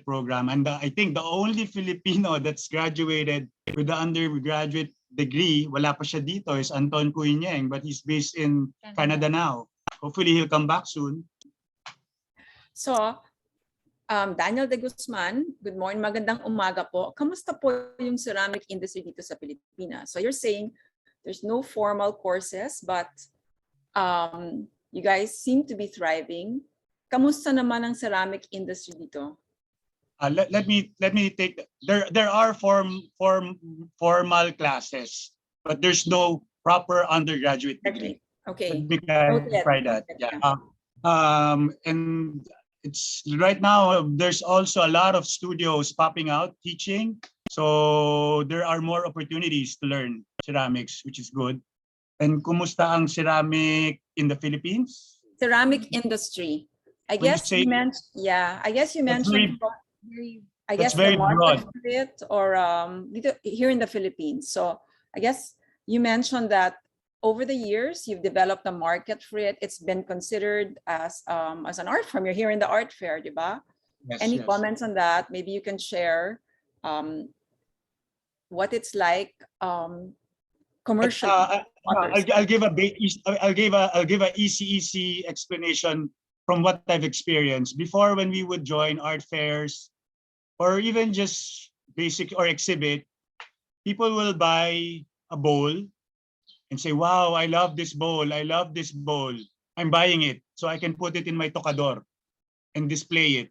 program, and I think the only Filipino that's graduated with the undergraduate degree, wala pa siya dito, is Anton Cuiñeng, but he's based in Canada now. Hopefully he'll come back soon. So, Daniel De Guzman, good morning, magandang umaga po. Kamusta po yung ceramic industry dito sa Pilipinas? So you're saying there's no formal courses, but you guys seem to be thriving. Kamusta naman ang ceramic industry dito? Let me take there are formal classes, but there's no proper undergraduate degree. Okay. Let me try that. Yeah. And it's right now there's also a lot of studios popping out teaching, so there are more opportunities to learn ceramics, which is good. And kumusta ang ceramic in the Philippines? Ceramic industry. I guess you mentioned I guess the market for it or here in the Philippines. So I guess you mentioned that over the years you've developed a market for it. It's been considered as an art form. You're here in the art fair, diba? Yes, Any comments on that? Maybe you can share what it's like commercially. I'll give a easy explanation from what I've experienced. Before, when we would join art fairs or even just basic or exhibit, people will buy a bowl and say, wow, I love this bowl. I love this bowl. I'm buying it so I can put it in my tocador and display it.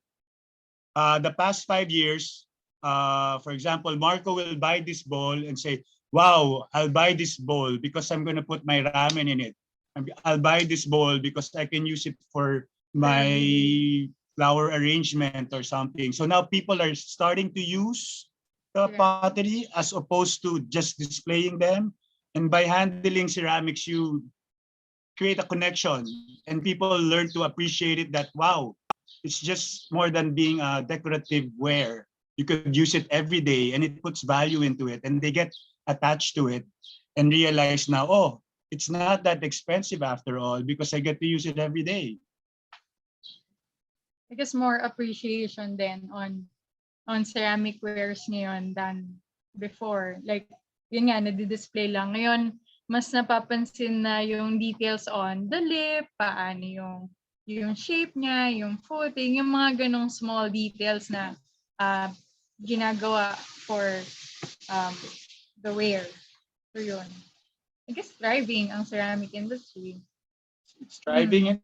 The past 5 years, for example, Marco will buy this bowl and say, wow, I'll buy this bowl because I'm going to put my ramen in it. I'll buy this bowl because I can use it for my flower arrangement or something. So now people are starting to use the pottery as opposed to just displaying them. And by handling ceramics, you create a connection and people learn to appreciate it that, wow, it's just more than being a decorative wear. You could use it every day and it puts value into it and they get attached to it and realize now, oh, it's not that expensive after all because I get to use it every day. I guess more appreciation then on ceramic wares ngayon than before. Like, yun nga, nadi-display lang. Ngayon, mas napapansin na yung details on the lip, paano yung shape niya, yung footing, yung mga ganong small details na ginagawa for the wear. So yun. I guess thriving ang ceramic industry. It's thriving. And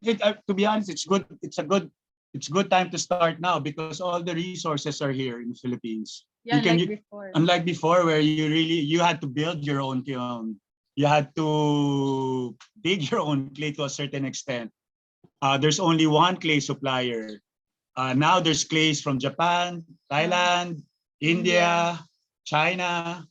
to be honest, it's good. It's a good time to start now because all the resources are here in the Philippines. Yeah, before. Unlike before, where you had to build your own kiln, you had to dig your own clay to a certain extent. There's only one clay supplier. Now there's clays from Japan, Thailand, India, China,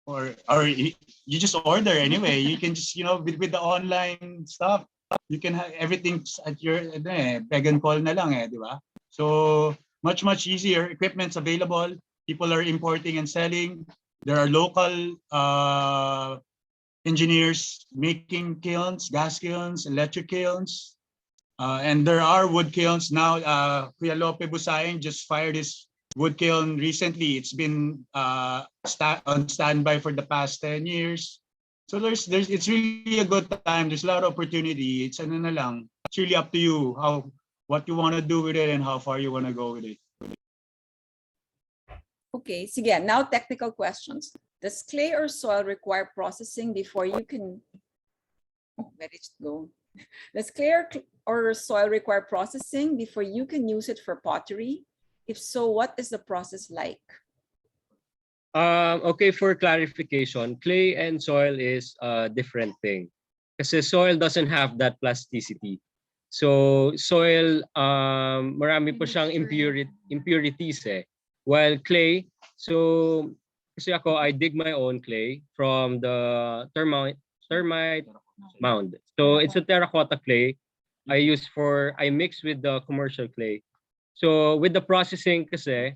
or you just order anyway. You can just with the online stuff, you can have everything at your beg and call na lang di ba? So much easier. Equipment's available. People are importing and selling. There are local engineers making kilns, gas kilns, electric kilns, and there are wood kilns now. Kuya Lope Busayan just fired his wood kiln recently. It's been on standby for the past 10 years. So it's really a good time. There's a lot of opportunity. It's it's really up to you what you want to do with it and how far you want to go with it. Okay, sige, now technical questions. Does clay or soil require processing before you can, where did it go? Does clay or soil require processing before you can use it for pottery? If so, what is the process like? Okay, for clarification, clay and soil is a different thing. Kasi soil doesn't have that plasticity. So soil, marami po siyang impurities eh. While clay, so kasi ako, I dig my own clay from the termite mound. So it's a terracotta clay I mix with the commercial clay. So with the processing kasi,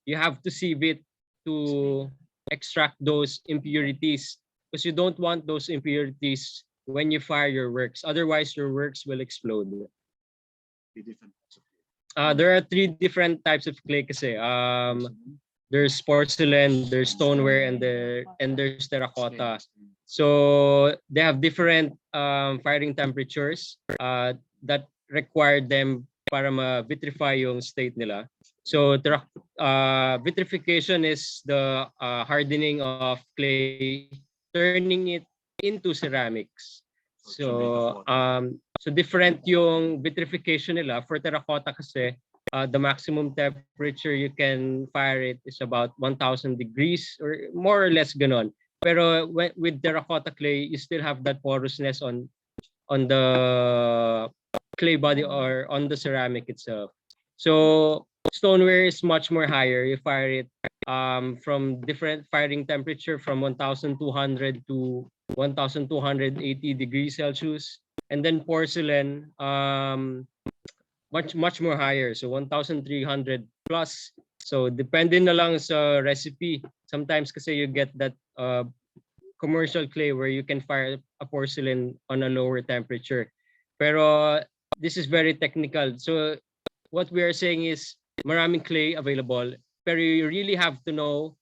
you have to sieve it to extract those impurities because you don't want those impurities when you fire your works. Otherwise, your works will explode. There are 3 different types of clay kasi. There's porcelain, there's stoneware, and there's terracotta. So they have different firing temperatures that require them para ma-vitrify yung state nila. So vitrification is the hardening of clay, turning it into ceramics. So different yung vitrification nila. For terracotta kasi, the maximum temperature you can fire it is about 1,000 degrees or more or less ganon. Pero with terracotta clay, you still have that porousness on the clay body or on the ceramic itself. So stoneware is much more higher. You fire it from different firing temperature from 1,200 to 1,280 degrees Celsius. And then porcelain, much more higher. So 1,300 plus. So depending na lang sa recipe. Sometimes kasi you get that commercial clay where you can fire a porcelain on a lower temperature. Pero this is very technical. So what we are saying is maraming clay available, pero you really have to know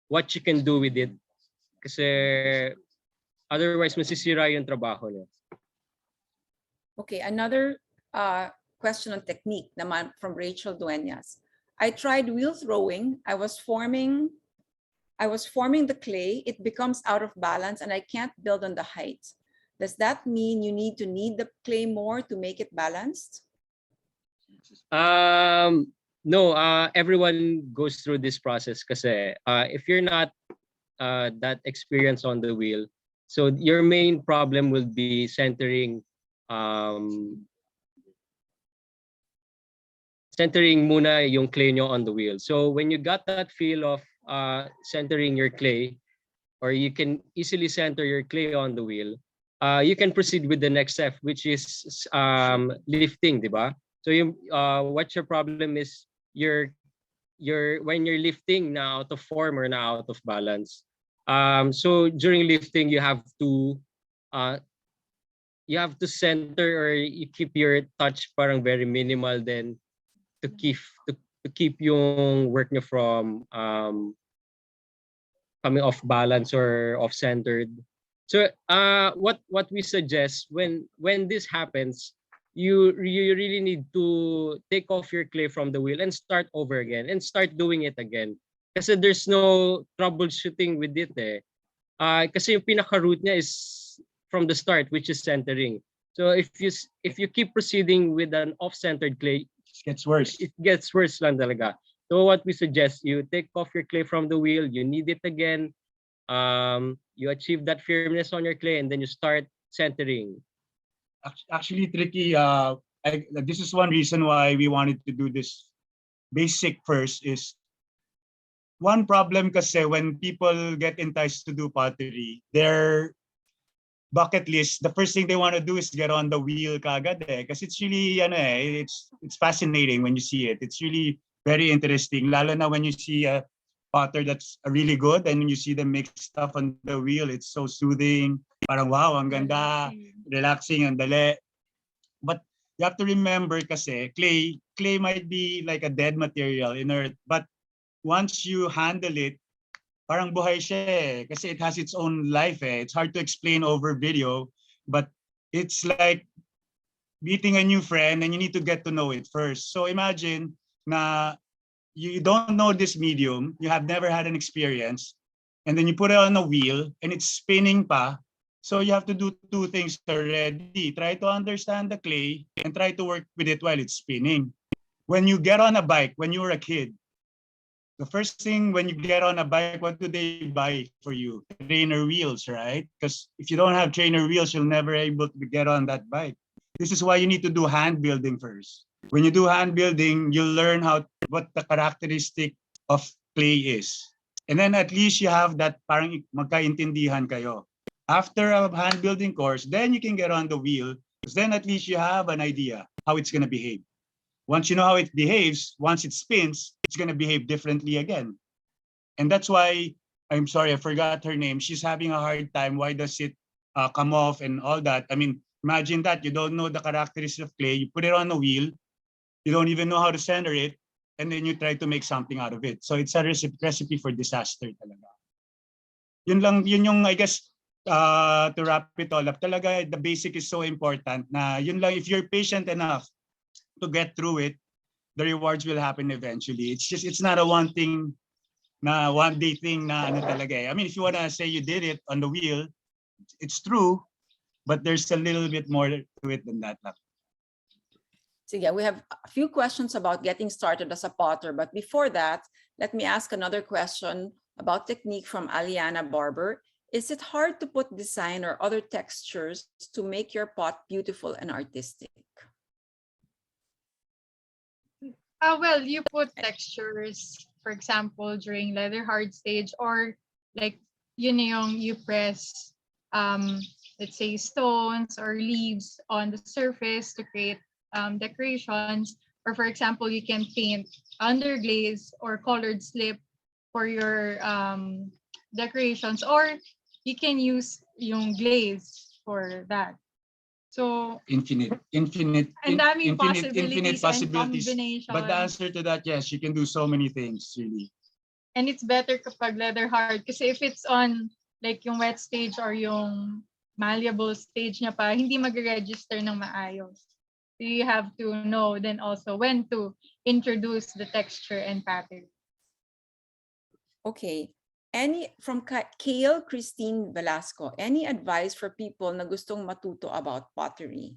what you can do with it. Kasi otherwise masisira yung trabaho niya. Okay, another question on technique naman from Rachel Dueñas. I tried wheel throwing. I was forming the clay. It becomes out of balance and I can't build on the height. Does that mean you need to knead the clay more to make it balanced? No, everyone goes through this process kasi if you're not that experienced on the wheel, so your main problem will be um, centering muna yung clay nyo on the wheel. So when you got that feel of centering your clay, or you can easily center your clay on the wheel, you can proceed with the next step, which is lifting, di ba? So what your problem is, when you're lifting na out of form or na out of balance. So during lifting, uh, you have to center, or you keep your touch parang very minimal, then to keep yung work nyo from coming off balance or off centered. So what we suggest when this happens, you really need to take off your clay from the wheel and start over again and start doing it again. Kasi there's no troubleshooting with it eh. Kasi yung pinaka-root niya is from the start, which is centering. So if you keep proceeding with an off-centered clay, It gets worse. it gets worse lang talaga. So what we suggest, you take off your clay from the wheel, you knead it again, you achieve that firmness on your clay, and then you start centering. Actually, Tricky, this is one reason why we wanted to do this basic first. Is one problem kasi when people get enticed to do pottery, their bucket list, the first thing they want to do is get on the wheel kagad eh. Kasi it's really, it's fascinating when you see it. It's really very interesting, lalo na when you see a potter that's really good, and when you see them make stuff on the wheel, it's so soothing. Parang wow, ang ganda, relaxing, ang dali. But you have to remember kasi clay might be like a dead material, inert, but once you handle it, parang buhay siya eh, kasi it has its own life eh. It's hard to explain over video, but it's like meeting a new friend and you need to get to know it first. So imagine na you don't know this medium, you have never had an experience, and then you put it on a wheel and it's spinning pa. So you have to do two things already. Try to understand the clay and try to work with it while it's spinning. When you get on a bike, when you were a kid, the first thing when you get on a bike, what do they buy for you? Trainer wheels, right? Because if you don't have trainer wheels, you'll never be able to get on that bike. This is why you need to do hand building first. When you do hand building, you'll learn what the characteristic of clay is. And then at least you have that parang magkaintindihan kayo. After a hand building course, then you can get on the wheel, because then at least you have an idea how it's going to behave. Once you know how it behaves, once it spins, it's going to behave differently again. And that's why, I'm sorry, I forgot her name. She's having a hard time. Why does it come off and all that? I mean, imagine that. You don't know the characteristics of clay. You put it on a wheel. You don't even know how to center it. And then you try to make something out of it. So it's a recipe for disaster talaga. Yun yung, I guess, to wrap it all up, talaga, the basic is so important na yun lang, if you're patient enough to get through it, the rewards will happen eventually. It's not a one day thing na ano talaga eh. I mean, if you wanna say you did it on the wheel, it's true, but there's a little bit more to it than that. So yeah, we have a few questions about getting started as a potter, but before that, let me ask another question about technique from Aliana Barber. Is it hard to put design or other textures to make your pot beautiful and artistic? Well, you put textures, for example, during leather hard stage, or like you press let's say stones or leaves on the surface to create decorations, or for example, you can paint underglaze or colored slip for your decorations, or you can use yung glaze for that. So Infinite and daming possibilities. and combinations. But the answer to that, yes, you can do so many things, really. And it's better kapag leather hard, kasi if it's on like yung wet stage or yung malleable stage niya pa, hindi mag-register ng maayos. So you have to know then also when to introduce the texture and pattern. Okay. From Kale Christine Velasco, any advice for people na gustong matuto about pottery?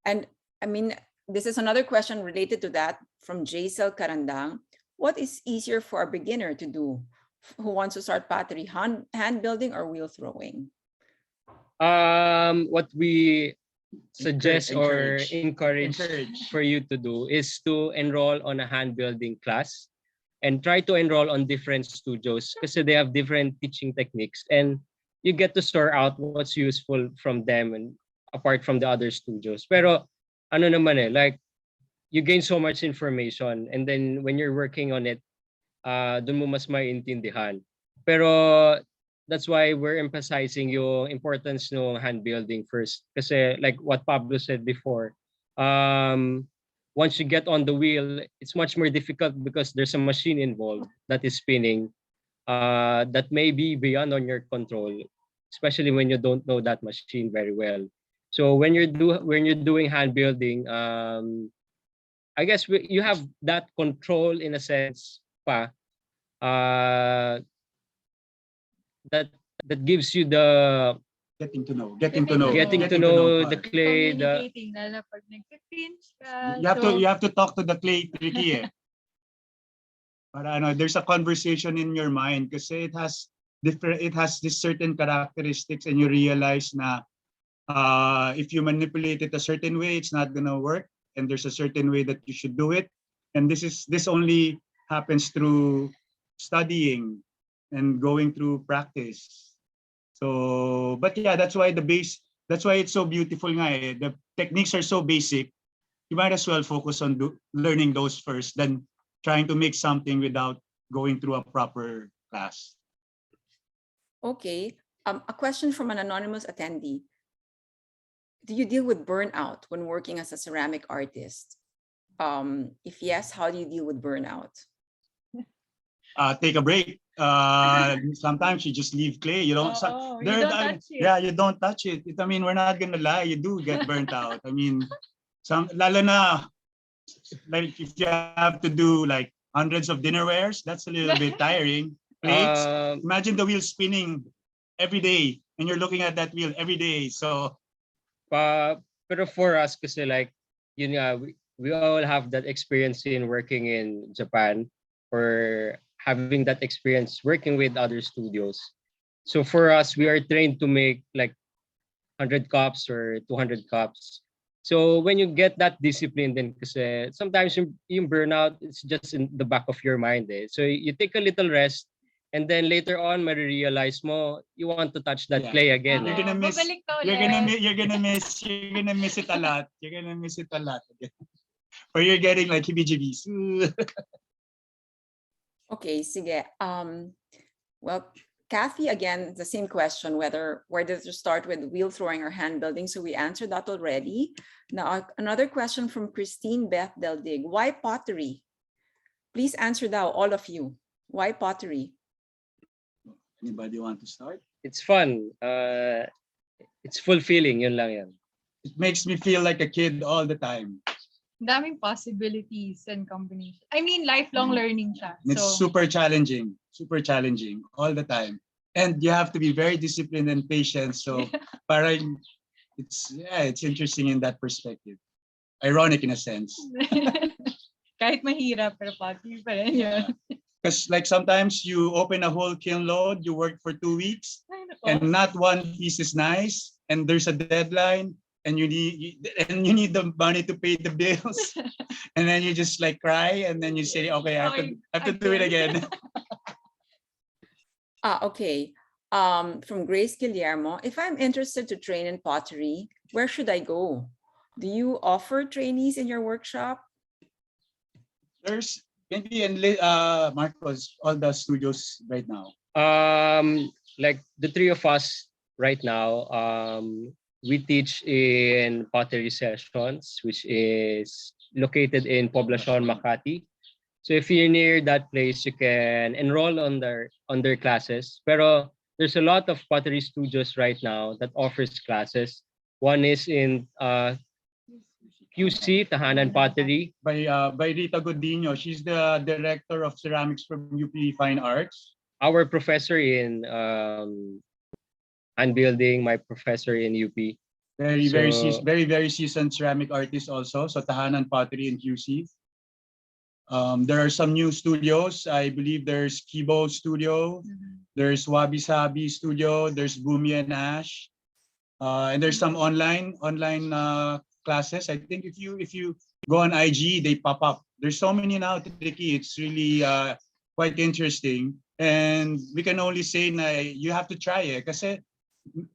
And I mean, this is another question related to that from Jezzel Karandang. What is easier for a beginner to do who wants to start pottery, hand building or wheel throwing? What we suggest or encourage Encourage. for you to do is to enroll on a hand building class and try to enroll on different studios kasi they have different teaching techniques and you get to sort out what's useful from them and apart from the other studios. Pero ano naman like you gain so much information and then when you're working on it, dun mo mas maintindihan. Pero that's why we're emphasizing yung importance ng hand building first. Kasi like what Pablo said before, once you get on the wheel, it's much more difficult because there's a machine involved that is spinning that may be beyond on your control, especially when you don't know that machine very well. So when you're doing hand building, I guess you have that control in a sense pa that gives you the Getting to know the clay, Communicating na pag nagpipinch ka. you have to talk to the clay, tricky eh. Para ano, there's a conversation in your mind kasi it has this certain characteristics and you realize na if you manipulate it a certain way, it's not gonna work, and there's a certain way that you should do it. And this only happens through studying and going through practice. So, but yeah, that's why it's so beautiful nga eh. The techniques are so basic. You might as well focus on learning those first than trying to make something without going through a proper class. Okay, a question from an anonymous attendee. Do you deal with burnout when working as a ceramic artist? If yes, how do you deal with burnout? Take a break. Sometimes you just leave clay. You don't. You don't touch it. Yeah, you don't touch it. I mean, we're not gonna lie. You do get burnt out. I mean, lalo na, like if you have to do like hundreds of dinnerwares, that's a little bit tiring. Plates. Imagine the wheel spinning every day, and you're looking at that wheel every day. So. Pero for us, kasi like, yun nga, we all have that experience in working in Japan or having that experience working with other studios. So for us, we are trained to make like 100 cups or 200 cups. So when you get that discipline, then kasi sometimes yung burnout, it's just in the back of your mind. Eh. So you take a little rest, and then later on, ma-realize mo, you want to touch that clay again. You're gonna miss. You're gonna miss it a lot. You're gonna miss it a lot again. Or you're getting like heebie-jeebies. Okay, sige. Well, Kathy, again, the same question, whether to start with wheel throwing or hand building. So we answered that already. Now, another question from Christine Beth Del Dig. Why pottery? Please answer that, all of you. Why pottery? Anybody want to start? It's fun. It's fulfilling, yun lang yan. It makes me feel like a kid all the time. Daming possibilities and combinations. I mean, lifelong learning siya. It's super challenging all the time. And you have to be very disciplined and patient. So parang it's interesting in that perspective. Ironic in a sense. Kahit mahirap, pero pottery pa rin yun. Because like sometimes you open a whole kiln load, you work for 2 weeks, and not one piece is nice, and there's a deadline, and you need the money to pay the bills, and then you just like cry, and then you say, okay, I have to do it again. Okay. From Grace Guillermo, if I'm interested to train in pottery, where should I go? Do you offer trainees in your workshop? There's maybe in Marcos, all the studios right now. Like the three of us right now, we teach in Pottery Sessions, which is located in Poblacion, Makati. So if you're near that place, you can enroll on their classes. Pero there's a lot of pottery studios right now that offers classes. One is in QC, Tahanan Pottery. By Rita Godinho. She's the director of ceramics from UP Fine Arts. Our professor in handbuilding, my professor in UP. Very seasoned ceramic artist also. So Tahanan Pottery in QC. There are some new studios. I believe there's Kibo Studio, there's Wabi Sabi Studio, there's Boomy and Ash, and there's some online classes. I think if you go on IG, they pop up. There's so many now, Tricky. It's really quite interesting, and we can only say na you have to try it. Kasi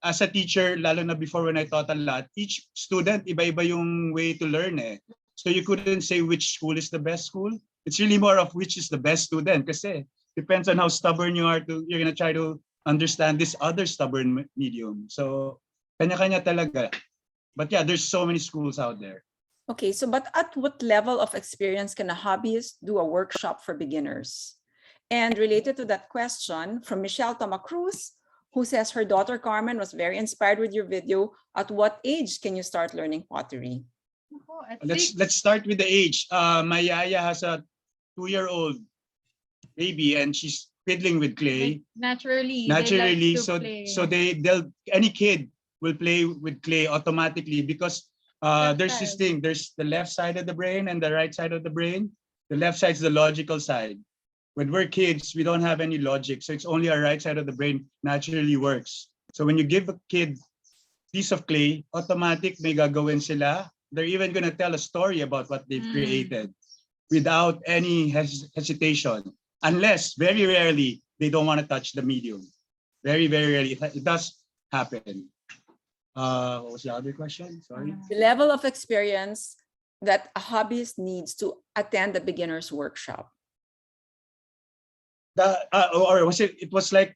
as a teacher, lalo na before when I taught a lot, each student iba-iba yung way to learn eh. So you couldn't say which school is the best school. It's really more of which is the best student kasi depends on how stubborn you are you're gonna try to understand this other stubborn medium. So kanya-kanya talaga. But yeah, there's so many schools out there. Okay, so but at what level of experience can a hobbyist do a workshop for beginners? And related to that question, from Michelle Tomacruz, who says her daughter Carmen was very inspired with your video. At what age can you start learning pottery? Let's start with the age. My yaya has a 2-year-old baby and she's fiddling with clay. Naturally, Naturally, they like to play. so they'll any kid will play with clay automatically because there's this thing. There's the left side of the brain and the right side of the brain. The left side is the logical side. When we're kids, we don't have any logic, so it's only our right side of the brain naturally works. So when you give a kid piece of clay, automatic may gagawin sila. They're even gonna tell a story about what they've created without any hesitation, unless very rarely they don't want to touch the medium. Very, very rarely. It does happen. What was the other question? Sorry. The level of experience that a hobbyist needs to attend the beginner's workshop. Or was it? It was like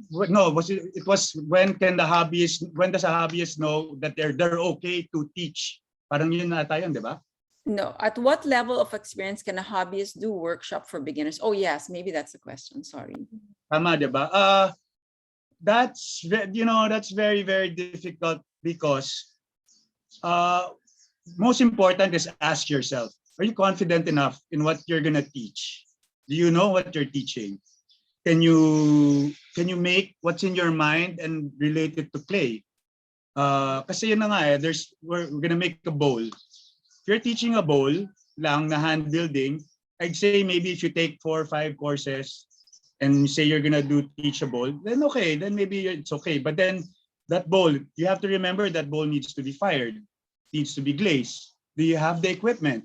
no. Was it? It was when can the hobbyist? When does a hobbyist know that they're okay to teach? Parang yun na tayo, di ba? No. At what level of experience can a hobbyist do workshop for beginners? Oh yes, maybe that's the question. Sorry. Tama, di ba? That's very very difficult because most important is ask yourself: are you confident enough in what you're gonna teach? Do you know what you're teaching? Can you make what's in your mind and relate it to clay? Kasi yun na nga eh, we're gonna make a bowl. If you're teaching a bowl lang na hand building, I'd say maybe if you take 4 or 5 courses and you say you're gonna teach a bowl, then okay, then maybe it's okay. But then that bowl, you have to remember that bowl needs to be fired, needs to be glazed. Do you have the equipment?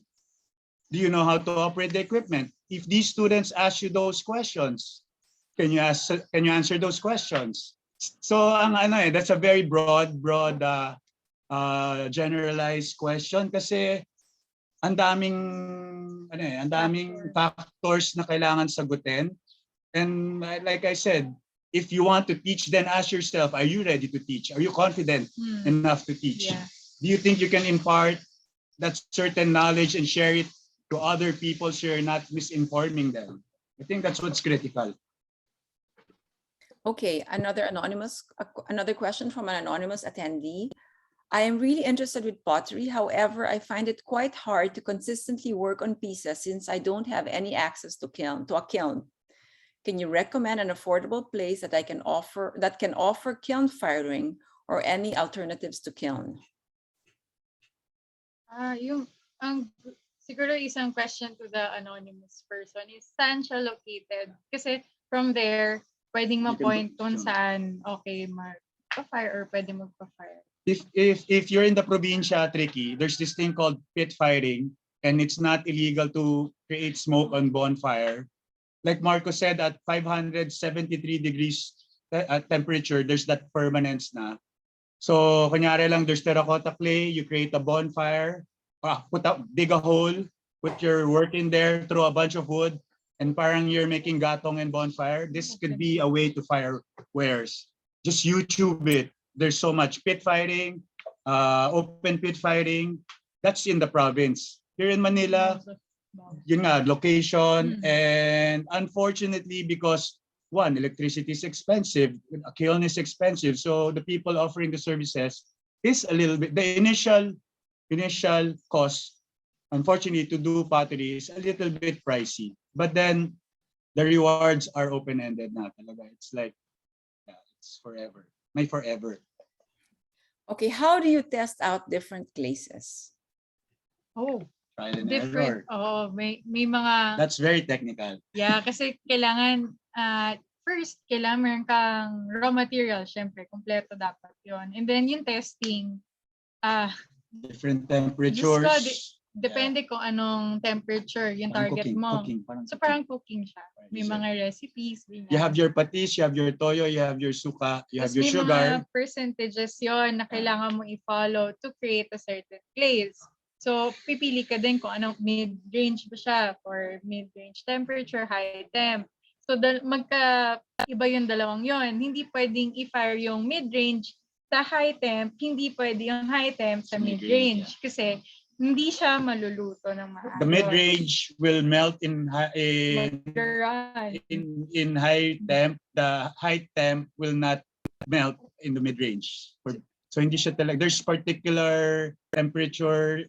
Do you know how to operate the equipment? If these students ask you those questions, can you answer those questions? So that's a very broad generalized question kasi ang daming factors na kailangan sagutin. And like I said, if you want to teach, then ask yourself, are you ready to teach? Are you confident enough to teach? Yeah. Do you think you can impart that certain knowledge and share it to other people so you're not misinforming them? I think that's what's critical. Okay, another question from an anonymous attendee. I am really interested with pottery. However, I find it quite hard to consistently work on pieces since I don't have any access to a kiln. Can you recommend an affordable place that can offer kiln firing or any alternatives to kiln? Siguro isang question to the anonymous person is saan siya located? Kasi from there, pwedeng ma-point kung saan okay mag-fire or pwede magpa-fire. If you're in the probinsya, Tricky, there's this thing called pit firing, and it's not illegal to create smoke on bonfire. Like Marco said, at 573 degrees temperature, there's that permanence na. So, kunyari lang, there's terracotta clay, you create a bonfire, dig a hole, put your work in there, throw a bunch of wood, and parang you're making gatong and bonfire. This could be a way to fire wares. Just YouTube it. There's so much pit firing, open pit firing. That's in the province. Here in Manila, yun nga, location. And unfortunately, because one, electricity is expensive, a kiln is expensive. So the people offering the services is a little bit, the initial cost, unfortunately, to do pottery is a little bit pricey. But then the rewards are open-ended na talaga. It's like, yeah, it's forever. May forever. Okay, how do you test out different glazes? Oh, Trial and different. error. Oh, may mga That's very technical. yeah, kasi kailangan first kailangan meron kang raw material, syempre kompleto dapat 'yon. And then yung testing Different Diyos ko, temperatures. depende kung anong temperature yung target mo. Parang So cooking. parang cooking siya. May Yes, mga recipes, You have your patis, you have your toyo, you have your suka, you have Tapos your may sugar. mga percentages yon na kailangan mo i-follow to create a certain glaze. So, pipili ka din kung anong mid-range ba siya for mid-range temperature, high temp. So, magka-iba yung dalawang yon. Hindi pwedeng i-fire yung mid-range sa high temp, hindi pwede yung high temp sa mid-range. Kasi hindi siya maluluto ng maayos. The mid-range will melt in Mag-run. high temp. The high temp will not melt in the mid-range. So hindi siya talaga. There's particular temperature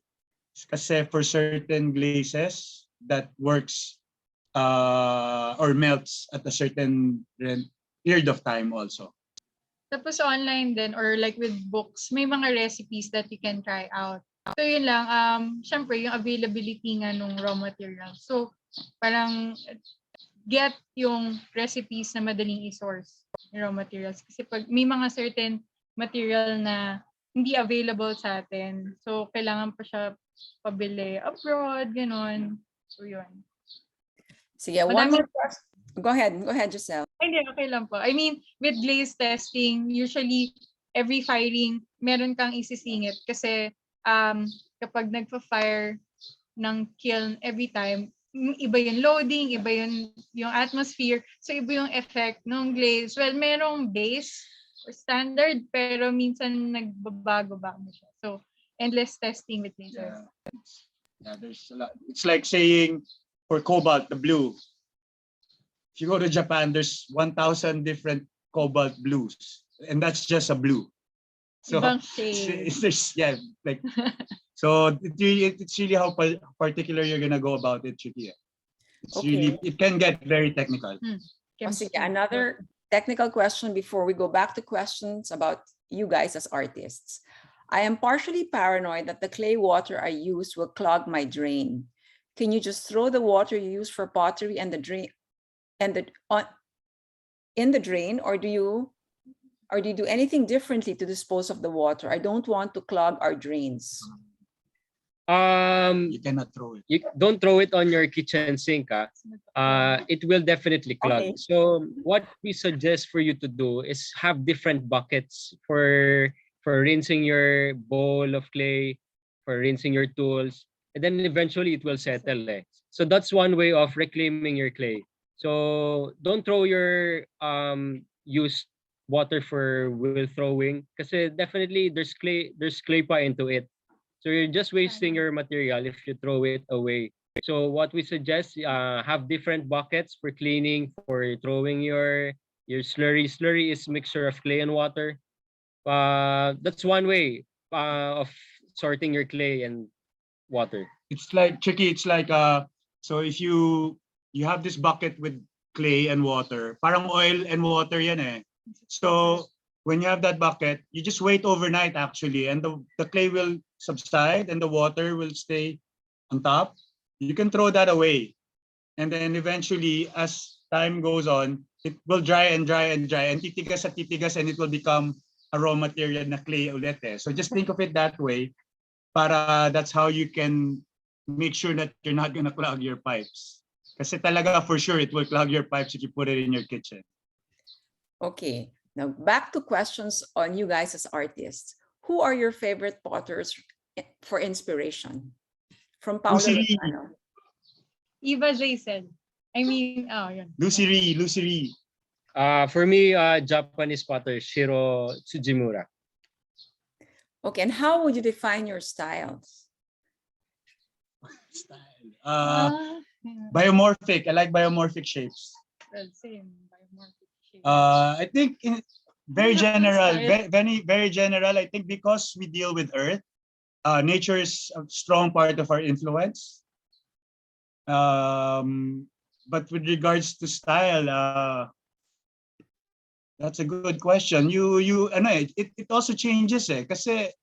kasi for certain glazes that works or melts at a certain period of time also. Tapos online din or like with books, may mga recipes that you can try out. So yun lang, syempre yung availability nga nung raw materials. So parang get yung recipes na madaling i-source yung raw materials. Kasi pag may mga certain material na hindi available sa atin, so kailangan pa siya pabili abroad, gano'n. So yun. Sige, one more question. Go ahead, Jezzel. Hindi, okay lang po. I mean, with glaze testing, usually every firing, meron kang isisingit kasi kapag nagpa-fire ng kiln every time, iba yung loading, iba yung atmosphere, so iba yung effect ng glaze. Well, merong base or standard, pero minsan nagbabago-bago siya. So, endless testing with glazes. Yeah, there's a lot. It's like saying for cobalt, the blue. If you go to Japan, there's 1,000 different cobalt blues, and that's just a blue. So Ibang shade. So it's really how particular you're gonna go about it, Chicky. It's really, it can get very technical. Sige, another technical question before we go back to questions about you guys as artists. I am partially paranoid that the clay water I use will clog my drain. Can you just throw the water you use for pottery and the drain in the drain, or do you do anything differently to dispose of the water? I don't want to clog our drains. You cannot throw it. You don't throw it on your kitchen sink. It will definitely clog. Okay. So what we suggest for you to do is have different buckets for rinsing your bowl of clay, for rinsing your tools, and then eventually it will settle. So that's one way of reclaiming your clay. So don't throw your used water for wheel throwing, kasi definitely there's clay pa into it. So you're just wasting your material if you throw it away. So what we suggest, have different buckets for cleaning, for throwing your slurry. Slurry is mixture of clay and water. That's one way of sorting your clay and water. It's like tricky. It's like so if you have this bucket with clay and water, parang oil and water yan eh. So when you have that bucket, you just wait overnight actually, and the clay will subside and the water will stay on top. You can throw that away, and then eventually, as time goes on, it will dry and dry and dry, and titigas at titigas, and it will become a raw material na clay ulit eh. So just think of it that way. That's how you can make sure that you're not gonna clog your pipes. Kasi talaga for sure it will clog your pipes if you put it in your kitchen. Okay, now back to questions on you guys as artists. Who are your favorite potters for inspiration? From Pablo Rosario. Eva Jezzel. I mean, yun. Lucy Ree. For me, Japanese potter Shiro Tsujimura. Okay, and how would you define your styles? Biomorphic. I like biomorphic shapes. Well, same. Biomorphic shape. I think very general, very general. I think because we deal with earth, nature is a strong part of our influence. But with regards to style, That's a good question. Ano it also changes kasi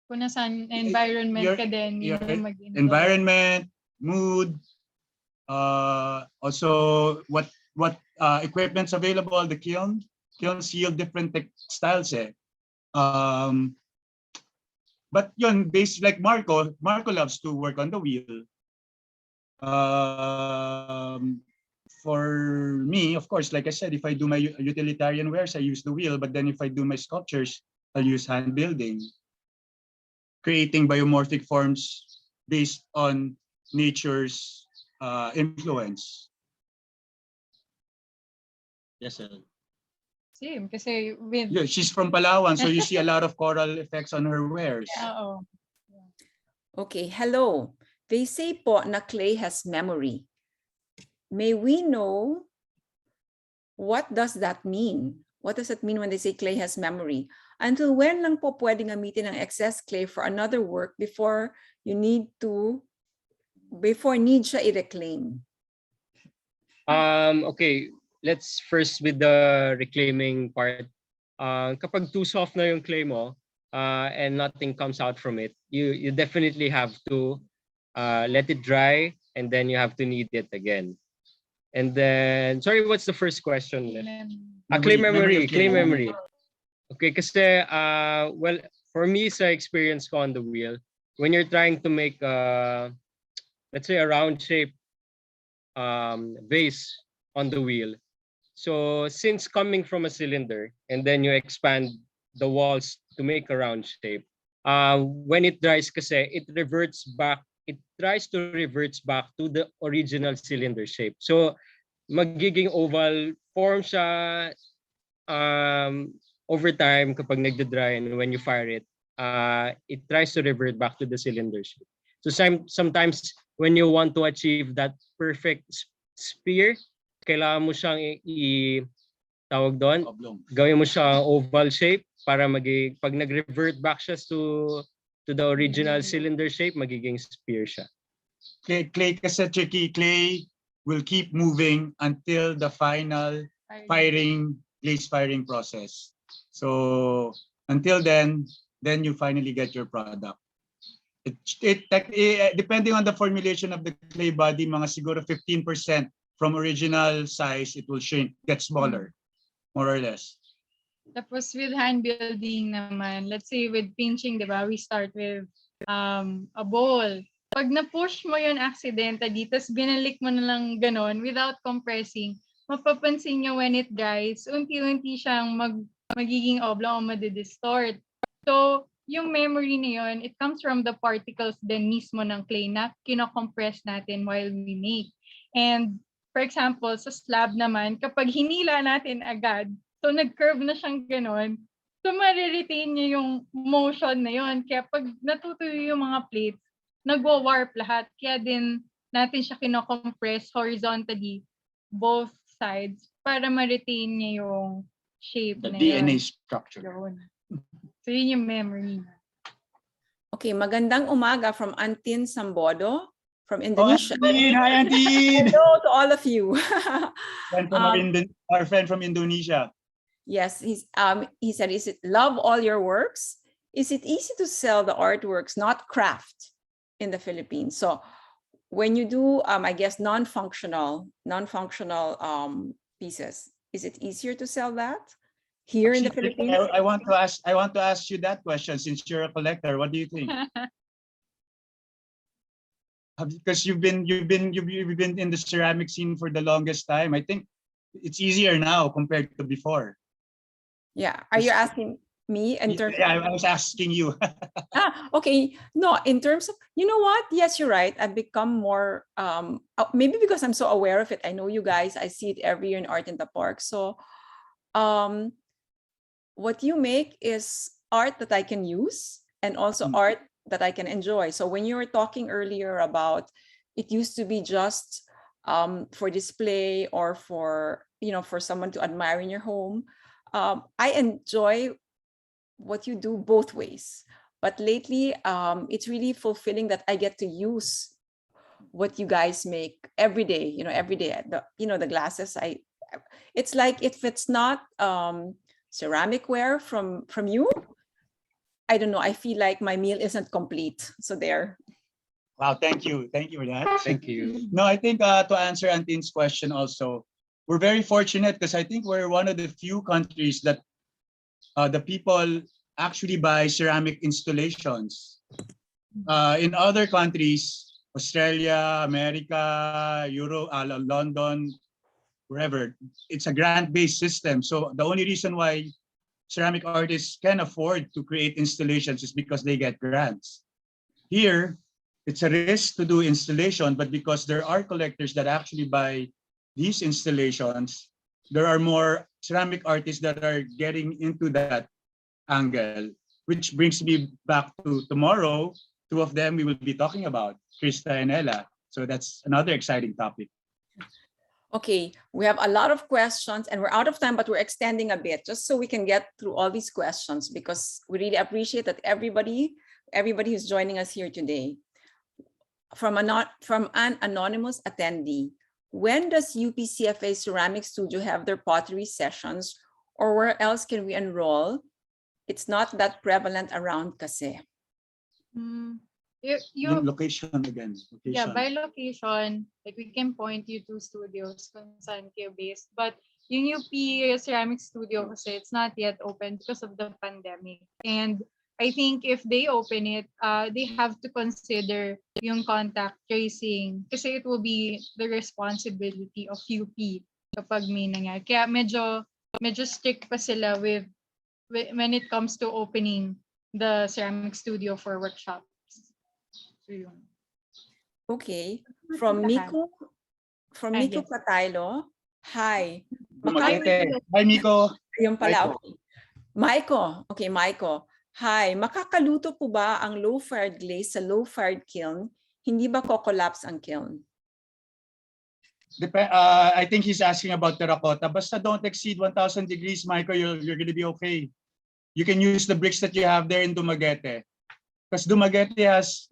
Kung nasaan environment your- ka din, your yun yung mag-enjoy. environment, mood, also what equipment's available, the kilns yield different styles but yun, based like Marco loves to work on the wheel. For me, of course, like I said, if I do my utilitarian wares, I use the wheel. But then if I do my sculptures, I'll use hand building, creating biomorphic forms based on nature's influence. Jezzel. Same, kasi with... Yeah, she's from Palawan, so you see a lot of coral effects on her wares. Oo. Okay, hello. They say po na clay has memory. May we know what does that mean? What does it mean when they say clay has memory? Until when lang po pwedeng gamitin ang excess clay for another work before need siya i-reclaim? Okay, let's first with the reclaiming part. Kapag too soft na yung clay mo and nothing comes out from it, you definitely have to let it dry and then you have to knead it again. And then, sorry, what's the first question? Clay memory. Okay, kasi, well, for me, sa experience ko on the wheel, when you're trying to make, let's say, a round shape base on the wheel, so since coming from a cylinder, and then you expand the walls to make a round shape, when it dries kasi, it tries to revert back to the original cylinder shape. So, magiging oval form siya over time kapag nagda-dry, and when you fire it, it tries to revert back to the cylinder shape. So sometimes when you want to achieve that perfect sphere, kailangan mo siyang tawag doon, gawin mo siya oval shape para pag nag-revert back siya to the original cylinder shape, magiging sphere siya. Clay kasi tricky. Clay will keep moving until the final glaze firing process. So until then you finally get your product. Depending on the formulation of the clay body, mga siguro 15% from original size, it will shrink, get smaller, more or less. Tapos with hand building naman, let's say with pinching, di ba, we start with a bowl. Pag na-push mo yun accidentally, tapos binalik mo na lang ganon without compressing, mapapansin nyo when it dries, unti-unti siyang magiging oblong o madidistort. So, yung memory na yun, it comes from the particles din mismo ng clay na kinocompress natin while we make. And for example, sa slab naman, kapag hinila natin agad, so nag-curve na siyang ganon, so mariretain niya yung motion na yun. Kaya pag natutuyo yung mga plates, nagwa-warp lahat. Kaya din natin siya kinocompress horizontally, both sides, para ma-retain niya yung shape The na yun. DNA structure. Yun. So yun yung memory. Okay, magandang umaga from Antin Sambodo from Indonesia. Antin! Hi, Antin! Hello to all of you. Our friend from Indonesia. Yes, he said, love all your works. Is it easy to sell the artworks, not craft, in the Philippines? So when you do, I guess, non-functional pieces, is it easier to sell that here in the Philippines? I want to ask you that question since you're a collector. What do you think? Because you've been in the ceramic scene for the longest time. I think it's easier now compared to before. Yeah. Are you asking me in terms? Yeah, I was asking you. Okay. No, in terms of, you know what? Yes, you're right. I've become more, maybe because I'm so aware of it. I know you guys, I see it every year in Art in the Park. So what you make is art that I can use and also art that I can enjoy. So when you were talking earlier about it used to be just for display or for someone to admire in your home, I enjoy what you do both ways. But lately, it's really fulfilling that I get to use what you guys make every day. Every day. The glasses, I It's like if it's not ceramic ware from you, I don't know, I feel like my meal isn't complete. So there. Wow, thank you. Thank you for that. Thank you. No, I think to answer Antin's question also, we're very fortunate because I think we're one of the few countries that the people actually buy ceramic installations. In other countries, Australia, America, Europe, London, wherever, it's a grant-based system. So the only reason why ceramic artists can afford to create installations is because they get grants. Here, it's a risk to do installation, but because there are collectors that actually buy these installations, there are more ceramic artists that are getting into that angle, which brings me back to tomorrow. Two of them we will be talking about, Krista and Ella. So that's another exciting topic. Okay, we have a lot of questions and we're out of time, but we're extending a bit just so we can get through all these questions because we really appreciate that everybody who's joining us here today. From an anonymous attendee, when does UPCFA Ceramic Studio have their pottery sessions, or where else can we enroll? It's not that prevalent around kasi. Yung location again. Yeah, by location, like we can point you to studios kung saan kayo based. But yung UP Ceramic Studio kasi it's not yet open because of the pandemic. And I think if they open it, they have to consider yung contact tracing kasi it will be the responsibility of UP kapag may nangyari. Kaya medyo strict pa sila with when it comes to opening the ceramic studio for workshops. So yun. Okay, from Miko yes. Pataylo. Hi. Hi, Miko. Yung pala. Okay. Maiko. Okay, Maiko. Hi, makakaluto po ba ang low-fired glaze sa low-fired kiln? Hindi ba ko-collapse ang kiln? I think he's asking about terracotta. Basta don't exceed 1,000 degrees, Michael, you're going to be okay. You can use the bricks that you have there in Dumaguete. Because Dumaguete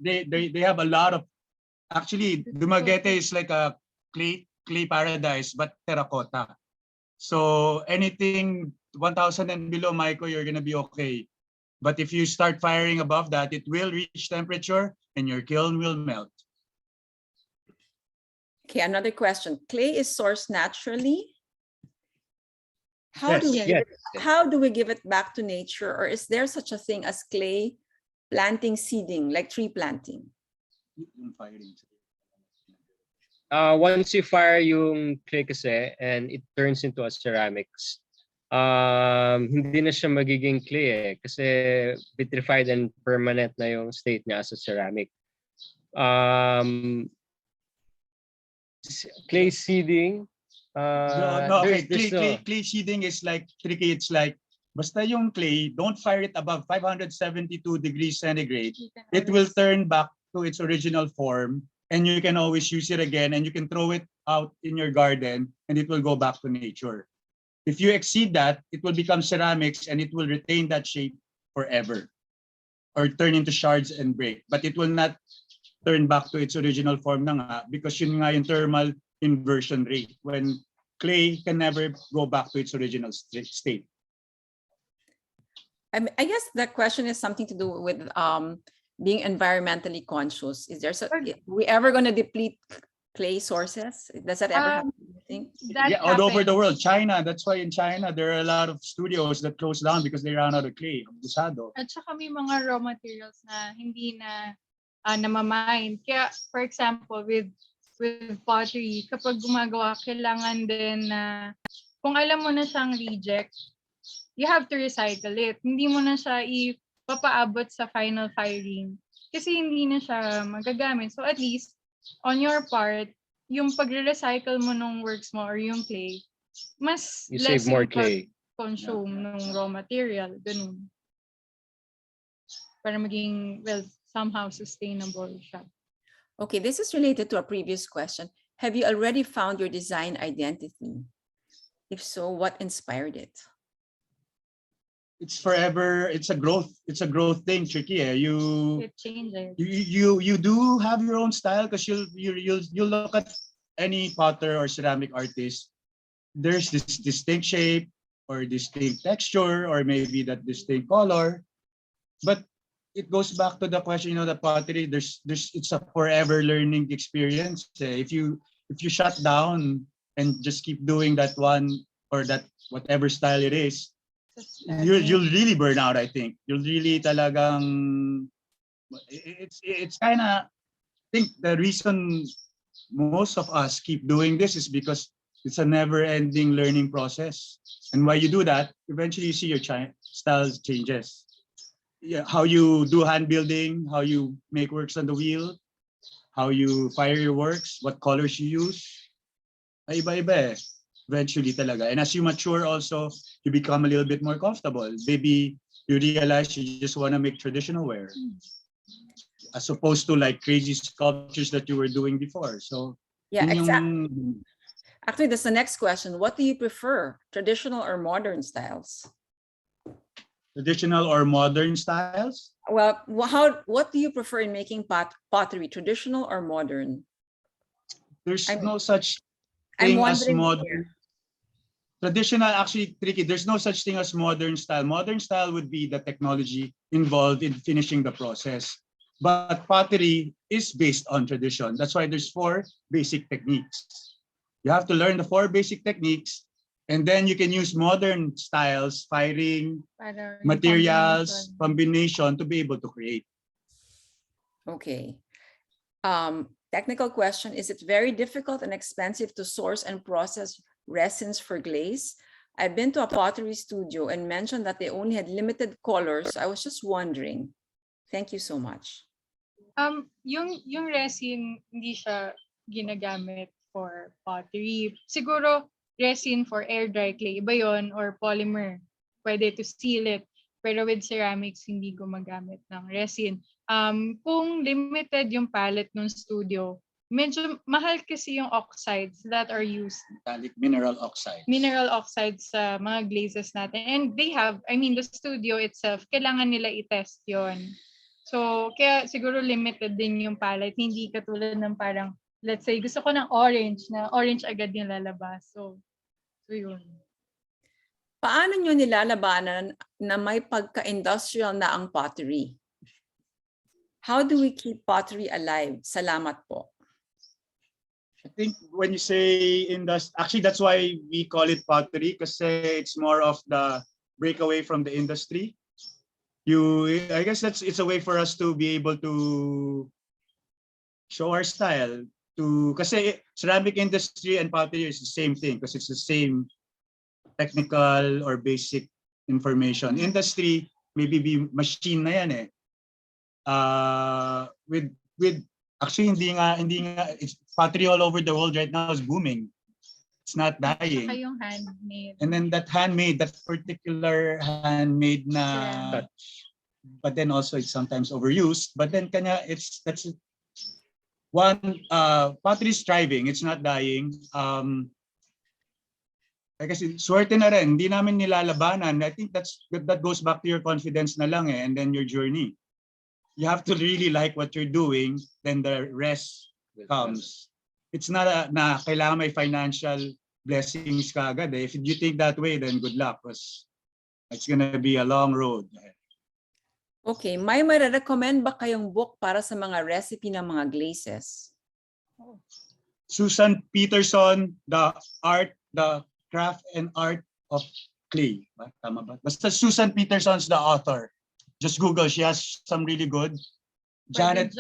they have a lot of, actually, Dumaguete is like a clay paradise, but terracotta. So anything 1,000 and below, Michael, you're going to be okay. But if you start firing above that, it will reach temperature and your kiln will melt. Okay, another question. Clay is sourced naturally. How do we give it back to nature, or is there such a thing as clay planting seeding, like tree planting? Once you fire yung clay kasi and it turns into a ceramics, hindi na siya magiging clay kasi vitrified and permanent na yung state niya as a ceramic. Clay seeding. Clay seeding is like tricky. It's like basta yung clay, don't fire it above 572 degrees centigrade. It will turn back to its original form, and you can always use it again, and you can throw it out in your garden, and it will go back to nature. If you exceed that, it will become ceramics, and it will retain that shape forever, or turn into shards and break. But it will not turn back to its original form na nga, because yun nga yung thermal inversion rate, when clay can never go back to its original state. I guess the question is something to do with being environmentally conscious. Is there we ever going to deplete clay sources? Does that ever happen? You think? Yeah, all over the world. China, that's why in China there are a lot of studios that close down because they ran out of clay. Busado. At saka may mga raw materials na hindi na namamine. Kaya, for example, with pottery, kapag gumagawa, kailangan din na, kung alam mo na siyang reject, you have to recycle it. Hindi mo na siya ipapaabot sa final firing. Kasi hindi na siya magagamit. So at least, on your part, yung pagre-recycle mo ng works mo or yung clay, mas you less save more clay. Consume ng raw material. Ganun. Para maging, well, somehow sustainable siya. Okay, this is related to a previous question. Have you already found your design identity? If so, what inspired it? It's forever. It's a growth thing, Tricky. It changes. You do have your own style because you'll look at any potter or ceramic artist. there's this distinct shape or distinct texture or maybe that distinct color. But it goes back to the question, the pottery, it's a forever learning experience. If you shut down and just keep doing that one or that whatever style it is, you'll really burn out, I think. You'll really talagang it's kind of, I think the reason most of us keep doing this is because it's a never-ending learning process. And while you do that, eventually you see your style changes. Yeah, how you do hand building, how you make works on the wheel, how you fire your works, what colors you use. Ay iba-iba eh. Eventually talaga. And as you mature also, you become a little bit more comfortable. Maybe you realize you just want to make traditional wear as opposed to like crazy sculptures that you were doing before. So Yeah, yun exactly. yung- Actually, that's the next question. What do you prefer, traditional or modern styles? traditional or modern styles. Well, what do you prefer in making pottery, traditional or modern? There's I'm- no such I'm thing as wondering modern. Traditional, actually tricky. There's no such thing as modern style. Modern style would be the technology involved in finishing the process. But pottery is based on tradition. That's why there's 4 basic techniques. You have to learn the 4 basic techniques, and then you can use modern styles, firing, Para yung materials, combination. combination to be able to create. Okay. Technical question, is it very difficult and expensive to source and process resins for glaze? I've been to a pottery studio and mentioned that they only had limited colors. I was just wondering. Thank you so much. Yung resin hindi siya ginagamit for pottery. Siguro resin for air dry clay, iba yon, or polymer. Pwede to seal it. Pero with ceramics, hindi gumagamit ng resin. Kung limited yung palette ng studio, medyo mahal kasi yung oxides that are used. Metallic mineral oxide. Mineral oxides sa mga glazes natin. And they have, the studio itself, kailangan nila i-test yon. So, kaya siguro limited din yung palette. Hindi katulad ng parang, let's say, gusto ko ng orange, na orange agad yung lalabas. So yun. Paano nyo nilalabanan na may pagka-industrial na ang pottery? How do we keep pottery alive? Salamat po. I think when you say actually that's why we call it pottery, because it's more of the breakaway from the industry. I guess it's a way for us to be able to show our style. Kasi ceramic industry and pottery is the same thing because it's the same technical or basic information. Industry, maybe be machine na yan eh. With actually hindi nga it's pottery all over the world right now is booming. It's not dying. Saka yung handmade. And then that particular handmade na, but then also it's sometimes overused. But then that's one, pottery is thriving. It's not dying. Kasi swerte na rin, hindi namin nilalabanan. I think that goes back to your confidence na lang and then your journey. You have to really like what you're doing, then the rest comes. It's not na kailangan may financial blessings ka agad eh. If you think that way, then good luck because it's gonna be a long road. Okay, may recommend ba kayong book para sa mga recipe ng mga glazes? Susan Peterson, the craft and art of clay. Tama ba? Basta Susan Peterson's the author. Just Google, she has some really good. Janet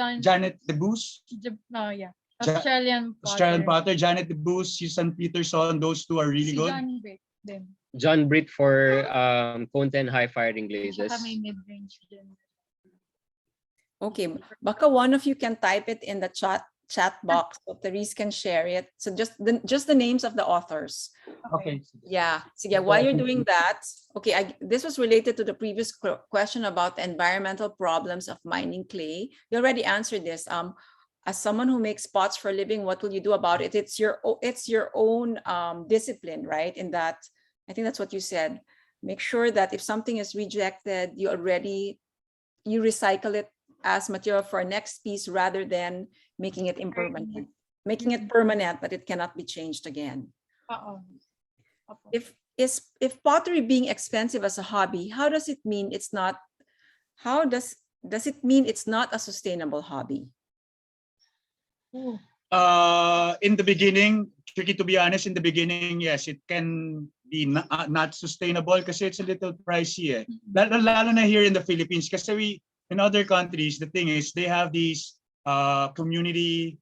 DeBoos. Yeah. Australian Potter, Janet DeBoos, Susan Peterson, those 2 are really good. John Britt din. John Britt for fountain high firing glazes. Saka may mid-range din. Okay, baka one of you can type it in the chat box so Therese can share it. So just the names of the authors. Okay. Yeah. So yeah, while you're doing that, okay, this was related to the previous question about the environmental problems of mining clay. You already answered this. As someone who makes pots for a living, what will you do about it? It's your own discipline, right? In that, I think that's what you said. Make sure that if something is rejected, you recycle it as material for a next piece rather than making it impermanent. Making it permanent, but it cannot be changed again. Opo. If pottery being expensive as a hobby, how does it mean it's not? How does it mean it's not a sustainable hobby? Ooh. In the beginning, tricky to be honest, in the beginning, yes, it can be not sustainable because it's a little pricey. Lalo na here in the Philippines kasi in other countries, the thing is they have these community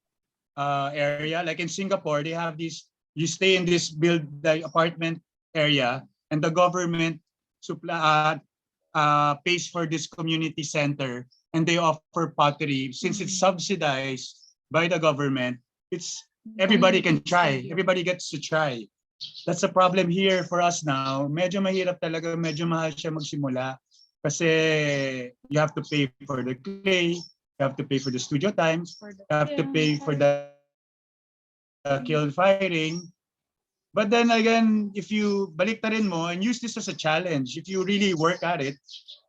area. Like in Singapore, they have these, you stay in this the apartment area and the government pays for this community center and they offer pottery. Since it's subsidized by the government, it's everybody can try. Everybody gets to try. That's the problem here for us now. Medyo mahirap talaga, medyo mahal siya magsimula kasi you have to pay for the clay, you have to pay for the studio time, you have to pay for the kiln firing. But then again, if you baliktarin mo and use this as a challenge, if you really work at it,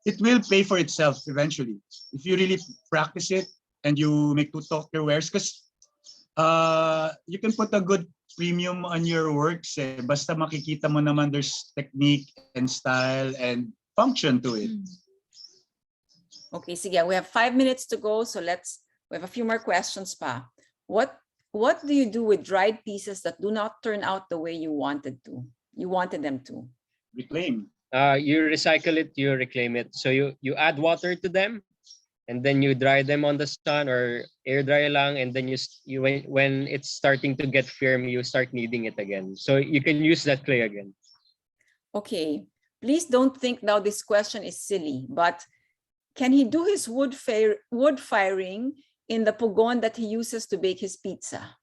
it will pay for itself eventually. If you really practice it and you make tutok your wares, because you can put a good premium on your works. Basta makikita mo naman there's technique and style and function to it. Okay, sige, we have 5 minutes to go, so we have a few more questions pa. What do you do with dried pieces that do not turn out the way you wanted them to? Reclaim. You recycle it, you reclaim it. So you add water to them, and then you dry them on the sun or air dry lang, and then when it's starting to get firm, you start kneading it again. So you can use that clay again. Okay, please don't think now this question is silly, but can he do his wood firing in the pugon that he uses to bake his pizza?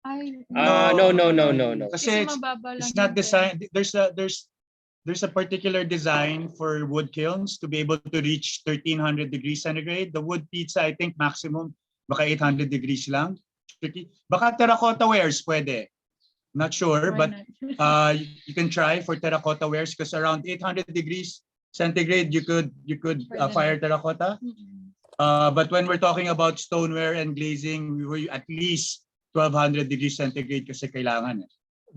No. Kasi it's not designed. There's a particular design for wood kilns to be able to reach 1300 degrees centigrade. The wood pizza, I think maximum baka 800 degrees lang. Tricky. Baka terracotta wares pwede. Not sure, but you can try for terracotta wares because around 800 degrees centigrade you could fire terracotta. But when we're talking about stoneware and glazing, we were at least 1200 degrees centigrade kasi kailangan.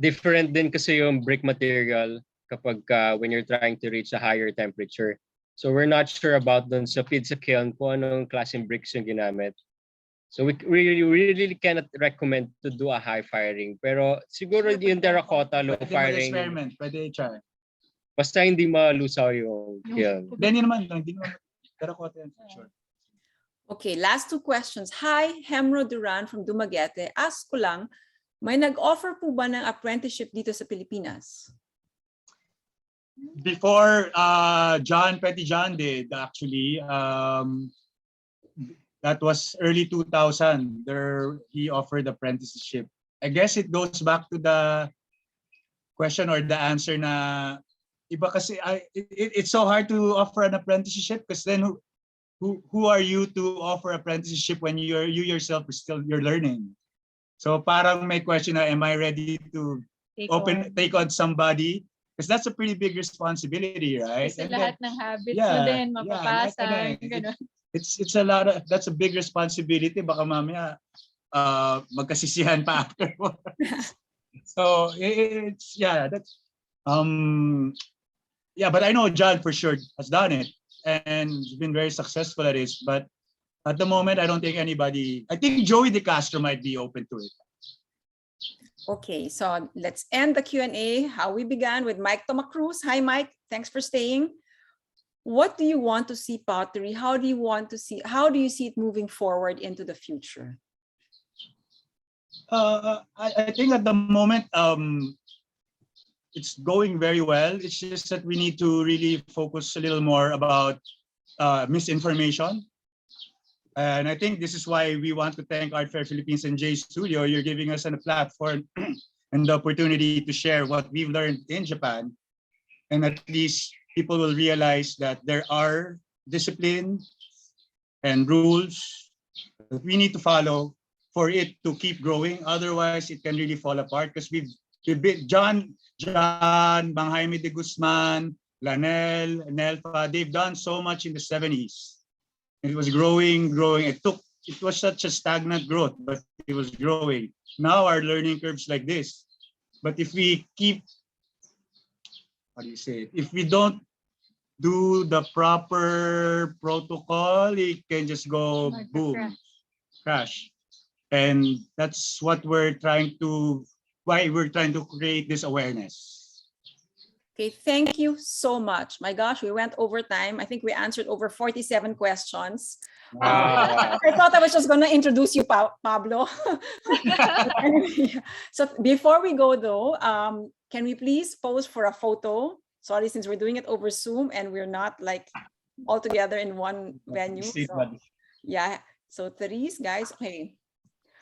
Different din kasi yung brick material kapag when you're trying to reach a higher temperature. So we're not sure about dun sa pizza kiln kung anong klaseng bricks yung ginamit. So we really cannot recommend to do a high firing. Pero siguro yung terracotta, low firing. Experiment, pwede try. Basta hindi malusaw yung kiln. Hindi naman terracotta yan, sure. Okay, last 2 questions. Hi, Hemro Duran from Dumaguete. Ask ko lang, may nag-offer po ba ng apprenticeship dito sa Pilipinas? Before Petty John did actually, that was early 2000. He offered apprenticeship. I guess it goes back to the question or the answer na iba kasi it's so hard to offer an apprenticeship because then who are you to offer apprenticeship when you yourself you're learning? So parang may question na, am I ready to take on somebody? Because that's a pretty big responsibility, right? Kasi lahat ng habits mo din, mapapasa, gano'n. It's a lot of, that's a big responsibility. Baka mamaya magkasisihan pa afterwards. So it's, that's, but I know John for sure has done it and he's been very successful at it. But at the moment, I don't think anybody, I think Joey De Castro might be open to it. Okay, so let's end the Q&A how we began with Mike Tomacruz. Hi, Mike. Thanks for staying. What do you want to see pottery? How do you see it moving forward into the future? I think at the moment, it's going very well. It's just that we need to really focus a little more about misinformation. And I think this is why we want to thank Art Fair Philippines and J Studio. You're giving us a platform and the opportunity to share what we've learned in Japan. And at least people will realize that there are discipline and rules that we need to follow for it to keep growing. Otherwise, it can really fall apart because we've been, John, Bang Jaime de Guzman, Lanel, Nelfa, they've done so much in the 70s. It was growing. It was such a stagnant growth, but it was growing. Now our learning curve's like this. But if we keep how do you say it? If we don't do the proper protocol, it can just go Like a boom, crash. And that's what we're trying to, why we're trying to create this awareness. Okay, thank you so much. My gosh, we went over time. I think we answered over 47 questions. I thought I was just going to introduce you, Pablo. Anyway, so before we go though, can we please pose for a photo? Sorry, since we're doing it over Zoom and we're not like all together in one venue. So, yeah, so Therese, guys, okay.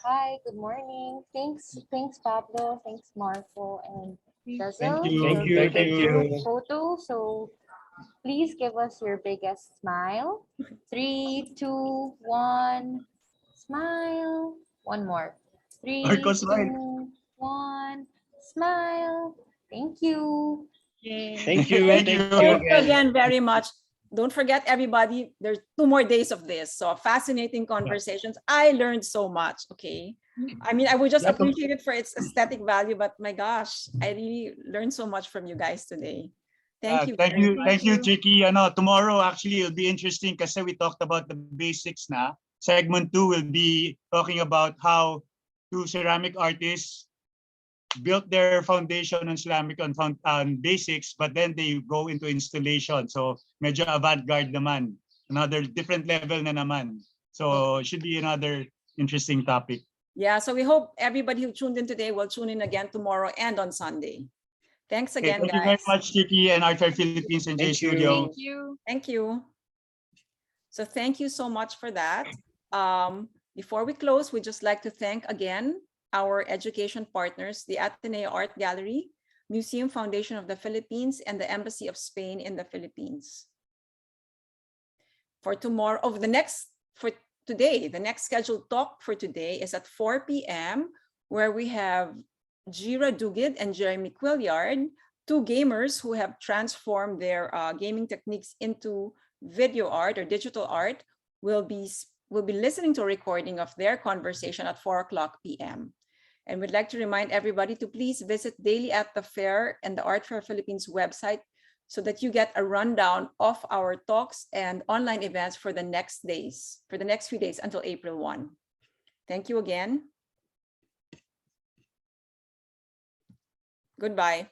Hi, good morning. Thanks, Pablo. Thanks, Marco and Jezzel. you. We'll Thank you. take a Thank group you. photo. So please give us your biggest smile. 3, 2, 1. Smile. One more. 3, Marco, smile. 2, 1. Smile. Thank you. Thank you. Thank you. Thank you again very much. Don't forget, everybody, there's 2 more days of this. So fascinating conversations. I learned so much, okay? I mean, I would just appreciate it for its aesthetic value, but my gosh, I really learned so much from you guys today. Thank you. Thank very you. much. Thank you, Chicky. Tomorrow actually it'll be interesting kasi we talked about the basics na. Segment 2 will be talking about how 2 ceramic artists built their foundation on ceramic on basics, but then they go into installation. So medyo avant-garde naman. Another different level na naman. So it should be another interesting topic. Yeah, so we hope everybody who tuned in today will tune in again tomorrow and on Sunday. Thanks again, Thank guys. you very much, Chicky and Art Fair Philippines and J Studio. Thank you. Thank you. So thank you so much for that. Before we close, we'd just like to thank again our education partners, the Ateneo Art Gallery, Museum Foundation of the Philippines, and the Embassy of Spain in the Philippines. For today, the next scheduled talk for today is at 4 p.m., where we have Jira Dugid and Jeremy Quilliard, 2 gamers who have transformed their gaming techniques into video art or digital art. Will be listening to a recording of their conversation at 4 p.m. And we'd like to remind everybody to please visit Daily at the Fair and the Art Fair Philippines website so that you get a rundown of our talks and online events for the next few days until April 1. Thank you again. Goodbye.